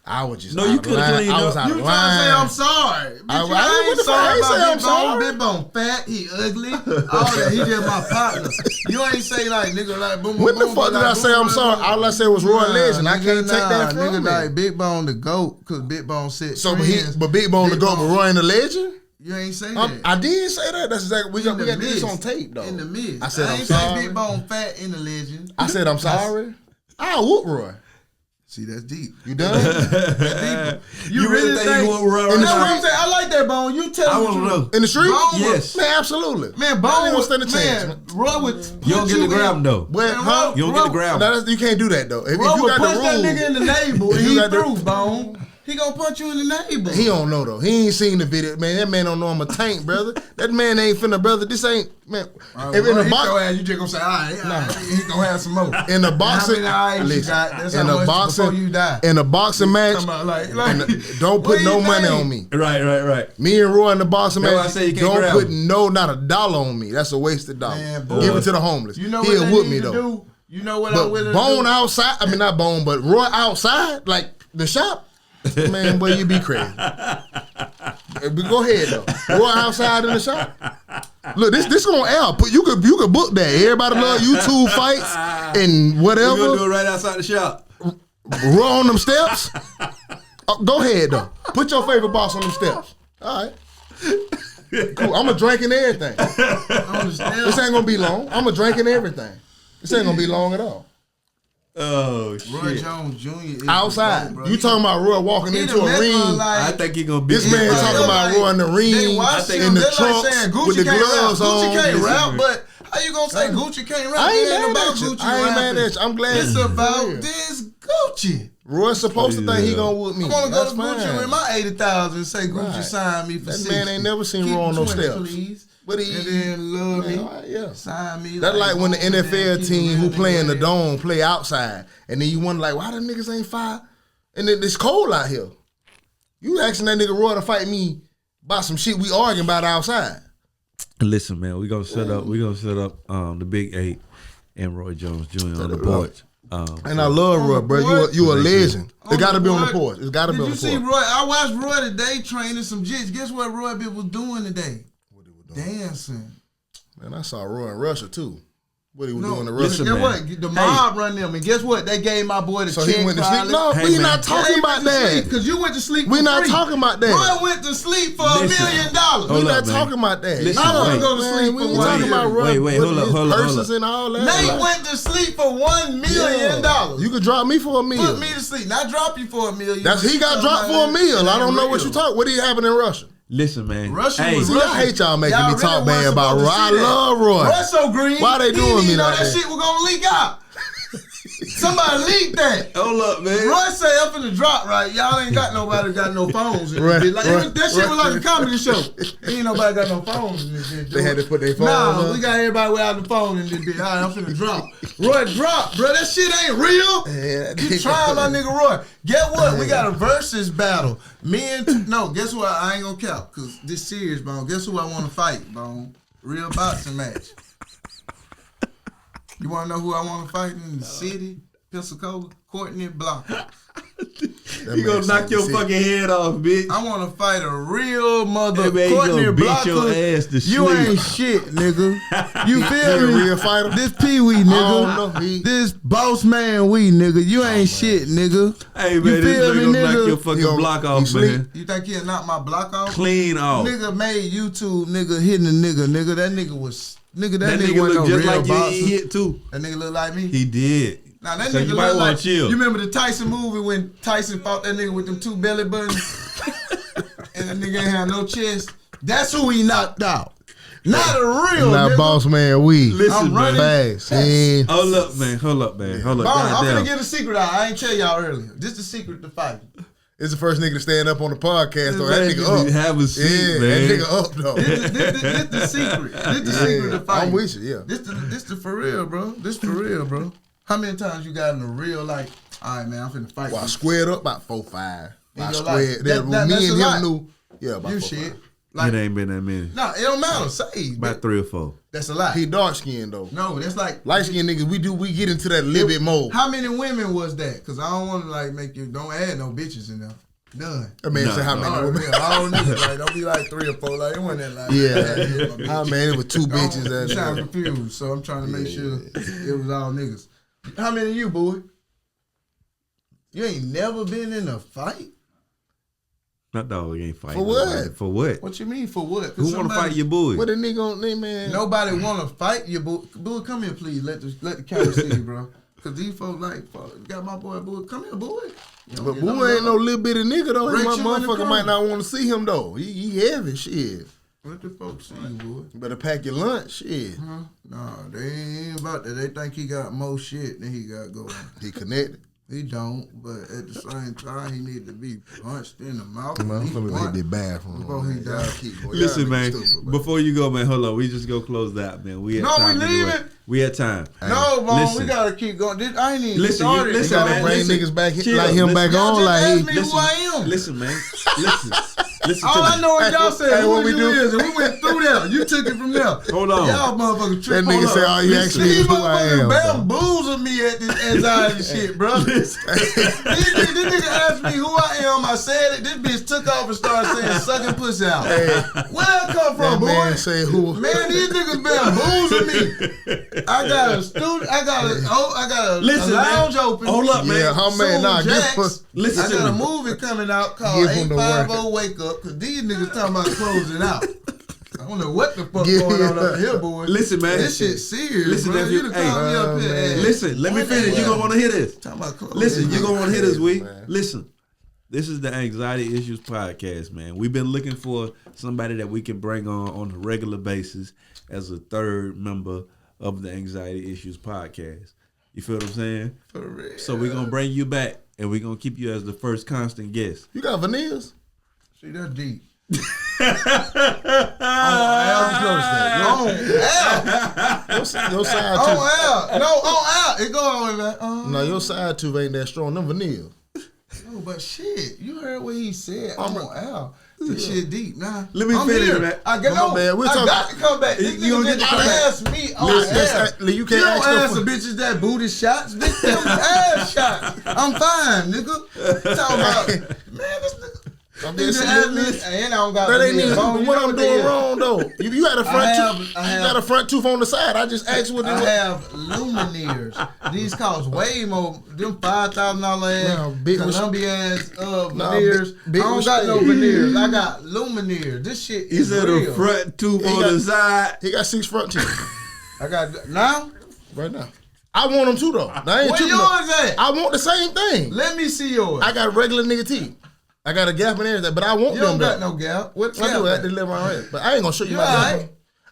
I was just you couldn't clean up. You trying to say I'm sorry? I ain't sorry about Big Bone. Big Bone fat. He ugly. All that. He just my partner. You ain't say like nigga like boom. When the fuck did I say I'm sorry? All I said was Roy Legend. I can't take that from nigga me. Like Big Bone the GOAT because Big Bone said. So but Big Bone the GOAT, but Roy ain't the legend. You ain't say that. I did say that. That's exactly we got this on tape though. In the midst. I said I I'm ain't sorry. say Big Bone fat in the legend. I said I'm sorry. I whoop Roy. See, that's deep. You done? You really think you want to run That's around? what I'm saying. I like that, Bone. You tell I me. want to know. In the street? Bone, Yes. Man, absolutely. Man, I Bone ain't gonna stand a chance, man. Roy would You don't get to grab him though. Well, Man, huh? You don't get to grab him. You can't do that though. If Roy you would got punch the that rules, nigga in the navel and you he got the- through, Bone. He gonna punch you in the navel. he don't know though. He ain't seen the video, man. That man don't know I'm a tank, brother. That man ain't finna, brother. This ain't, man. If in the box, you just gonna say, all right, he gonna have some more. in the boxing, How many eyes you listen, got? That's in how the much before you die. boxing, in a boxing match, Come on, like, don't what put do no you money think? on me. Right. Me and Roy in the boxing That's why match, I say you can't don't grab put him. not a dollar on me. That's a wasted dollar. Man, boy. Give it to the homeless. You know what He'll they whoop need me to though. do? You know what I'm willing But to do? Bone outside, I mean not Bone, but Roy outside, like the shop, man, boy, you be crazy. But go ahead though. Roy outside in the shop. Look, this on air. But you could book that. Everybody love YouTube fights and We're whatever. gonna do it right outside the shop. Roy on them steps. Go ahead though. Put your favorite box on them steps. All right. Cool. I'm a drinking everything. This ain't gonna be long. I'm a drinking everything. This ain't gonna be long at all. Oh shit! Roy Jones Jr. is Outside. the GOAT, bro. You talking about Roy walking He into the a Metro, ring? like, I think he gonna beat This man his talking ass. about Roy in the They ring, watch in him, the they're like trunks, saying Gucci with the can't rap. gloves Gucci on. can't rap, but how you gonna say Gucci can't rap? I It ain't ain't mad about at you. Gucci I ain't mad rapping. at you. I'm glad. It's you about here. this Gucci. Roy's supposed to think he gonna whoop me. I want to That's go to Gucci fine. with my 80,000 and say Gucci Right. signed me for That 60. man ain't never seen Keep Roy on no 20, steps. please. But he, And then love man, me. all right, yeah. Sign me. That's like when the gold, NFL keep team it who real, play in the nigga. dome play outside, and then you wonder like, why the niggas ain't fire? And then it's cold out here. You asking that nigga Roy to fight me about some shit we arguing about outside? Listen, man, we gonna set up the Big 8 and Roy Jones Jr. on the porch. And I love Roy, bro. You a legend. It gotta be on the porch. It's gotta be on the Did you see porch. Roy? I watched Roy today training some jits. Guess what Roy was doing today? What he was doing? Dancing. Man, I saw Roy in Russia too. What he was No, doing in listen, Russia. guess what? The mob run them, and guess what? They gave my boy the So check. he went to sleep. probably. No, Hey, we man. not talking about that. Because you went to sleep. We for not free. talking about that. Roy went to sleep for $1 Listen. million. We Hold not up, man. talking about that. Listen, I want wait. to go to sleep We for ain't $1 talking about million. Roy. Wait, hold up, his hold up. purses and all that. Nate Like, went to sleep for $1 million. You could drop me for a meal. Put me to sleep. Not drop you for $1 million. That's he got dropped for a meal. I don't know what you talk. What did happen in Russia? Listen, man. Russia Hey, was See, I hate y'all making Y'all me talk really bad wasn't about Roy. supposed to I see that. love Roy. Roy so green. Why they he doing didn't me know like that that? shit was gonna leak out. Somebody leaked that. hold up, man. Roy say up in the drop, right? Y'all ain't got nobody got no phones. In Right, this bitch. Like, right, that shit was right. like a comedy show. Ain't nobody got no phones in this bitch. They had to put their phones Nah, up. we got everybody without the phone in this bitch. All right, I'm finna drop. Roy drop, bro. That shit ain't real. Yeah, Keep trying, my nigga Roy. Get what? We got a versus battle. No, guess what? I ain't gonna count, cause this serious, Bone. Guess who I want to fight, Bone? Real boxing match. You wanna know who I want to fight in the city? Pensacola? Courtney Blocker. You gonna knock your fucking head off, bitch. I want to fight a real mother. Hey, man, you Courtney gonna beat Blocker. your ass to You sleep. ain't shit, nigga. You He feel a me? real fighter? This PWee, nigga. I don't know. This boss man, we nigga. You ain't shit, nigga. Hey, man, You this feel nigga me, gonna knock nigga? your fucking Yo, block you off, sleep? man. You think he'll knock my block off? Clean off. Nigga made YouTube, nigga hitting a nigga. That That nigga nigga wasn't look no just real like you. boxer. He hit too. That nigga look like me. He did. Nah, that So nigga you might look wanna like chill. You remember the Tyson movie when Tyson fought that nigga with them 2 belly buttons? And that nigga ain't had no chest? That's who he knocked out. Not a real Not nigga. boss man, we. Listen, I'm running. Facts. And Hold up, man. Hold up. Bone, I'm Goddamn. gonna get a secret out. I ain't tell y'all earlier. This the secret to fight. it's the first nigga to stand up on the podcast, though. That Man, nigga up. have a seat, Yeah, man. that nigga up, though. This the secret. This the secret to fight. I'm with you, yeah. This the for real, bro. This for real, bro. How many times you got in the real, like, all right, man, I'm finna fight Well, I you. squared up about 4-5. In I your squared. life. That, That's me a and lot. him knew. Yeah, about You 4-5. shit. Like, It ain't been that many. no, it don't matter. Say, About 3 or 4. that's a lot. He dark skinned though. No, that's like, Light skinned niggas, we get into that little bit more. how many women was that? Because I don't want to, like, make you, don't add no bitches in there. None. That man No, said how no. many All right, women. man, all niggas, like, don't be like 3 or 4. Like, it wasn't that like. Yeah. How man, it was 2 bitches. I'm That trying to confused, so I'm trying to make sure it was all niggas. How many of you, boy? You ain't never been in a fight? That dog ain't fighting. For what? nobody. For what? What you mean for what? 'Cause Who want to somebody- fight your boy? What the nigga on there, man? Nobody want to fight you, boy. Boy, come here, please. Let the camera see you, bro. Cause these folks like, got my boy, come here, boy. But Boo ain't no little bitty nigga though. Break My you in the motherfucker crumb. might not want to see him though. He heavy, shit. What the folks see, boy? Better pack your lunch, shit. Huh? Nah, they ain't about that. They think he got more shit than he got going. He connected. He don't, but at the same time, he need to be punched in the mouth. Man, I'm He gonna hit punched the bathroom. before he Y'all died. keep- boy, Listen, y'all man. niggas stupid, Before you go, man, hold on. We just go close out, man. We had No, time. we anyway. leaving. We had time. No, Bone, Listen. we gotta keep going. I ain't even Listen, started. you- listen, Gotta man, bring listen. niggas back, Chill, like him listen. back Y'all on, just like asked he. me who I am. Listen, man. Listen All to I me. know is y'all said Hey, who what we you do? is, and we went through there. You took it from there. Hold on. Y'all motherfuckers That trick. nigga say, "Oh, you asked me These who I am." motherfuckers bro. bamboozled me at this anxiety shit, bro. This nigga asked me who I am. I said it. This bitch took off and started saying sucking pussy out. Where that come That from, boy? man say who? Man, these niggas bamboozled me. I got a studio. I got a Listen, lounge man. open. Hold up, man. Yeah, how man? Nah, give Jacks. us. Listen I to got a me. movie coming out called Give him the 850 Wake Up, because these niggas talking about closing out. I don't know what the fuck Yeah. going on up here, boy. Listen, man. This shit serious, Listen, bro. nephew. You done called me up here. man. and- Listen, let me finish. You gonna want to hear this. Talking about closing Listen, you out. gonna want to hear this, we. Man. Listen, this is the Anxiety Issues Podcast, man. We've been looking for somebody that we can bring on a regular basis as a third member of the Anxiety Issues Podcast. You feel what I'm saying? For real. So we're gonna bring you back, and we're gonna keep you as the first constant guest. You got veneers? See, that's deep. Your side tooth. It go all the way back. No, your side tooth ain't that strong. Them veneers. No, but shit, you heard what he said. I'm on Al. This shit deep, nah. Let me I'm finish, here. man. I get Come on, man. We're I talking- got to come back. These You gonna niggas get to come back. ask me. Listen, you can't don't ask no ask the for- bitches that booty shots. Bitch, them ass shots. I'm fine, nigga. Talking about, man, this nigga. I'm Nigga just ask me, saying, and I don't got that ain't veneers. even Bone, you what know I'm they doing is. wrong though. You had a front tooth. I You have- got a front tooth on the side. I just asked what it I was. have lumineers. These cost way more. Them $5,000 Now, ass big Columbia ass Nah, veneers. big I don't got no respect. veneers. I got lumineers. This shit He is said real. a front tooth He on got- the side. He got 6 front teeth I got now. right now. I want them too though. I ain't Where tripping yours though. at? I want the same thing. Let me see yours. I got regular nigga teeth. I got a gap in everything, but I want You them don't got though. no gap. What I gap? do at? at the live around here, but I ain't gonna show you You my gap. alright?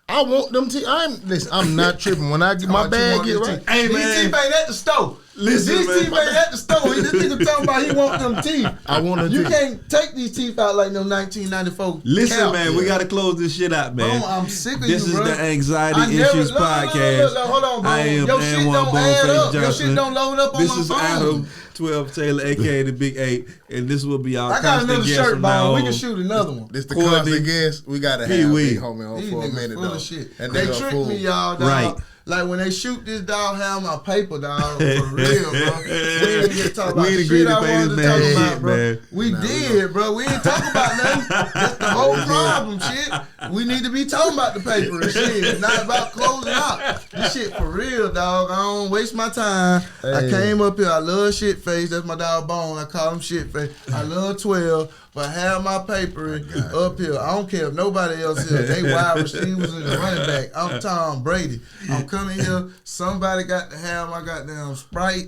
I want them teeth. Listen. I'm not tripping. When I get my bag get right, Hey, These man. teeth ain't at the store. Listen, these man. teeth ain't at the store. This nigga talking about he want them teeth. I want them You teeth. can't take these teeth out like no 1994. Listen, cap. man, we gotta close this shit out, man. Bro, I'm sick of This you, is bro. the Anxiety I never- Issues look, Podcast. hold on, bro. I am Your shit N1 don't add Boneface up. Your Johnson. shit don't load up on This my is phone. Adam 12 Taylor, aka the Big 8, and this will be our I got constant another guest shirt, from now Bone. We on. can shoot another one. This the Cortney, constant guest. We gotta have PWee. Big homie on These for a niggas minute full though. of shit. That They nigga a tricked fool. me, y'all. Dog. Right. Like when they shoot this dog, have my paper, dog. For real, bro. We ain't get talk about We ain't shit agreed to I pay wanted this to man talk shit, about, bro. man. We did, bro. We ain't talk about nothing. That's the whole problem, shit. We need to be talking about the paper and shit. It's not about closing out. This shit for real, dog. I don't waste my time. I Hey. came up here. I love shit face. That's my dog Bone. I call him shit face. I love 12. But have my paper up here. I don't care if nobody else here. They wide receivers and the running back. I'm Tom Brady. I'm coming here. Somebody got to have my goddamn Sprite.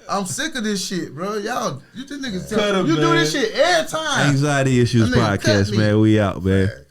I'm sick of this shit, bro. Y'all, you niggas Cut 'em, you do man. this shit every time. Anxiety Issues That nigga cut Podcast, me. man. We out, man.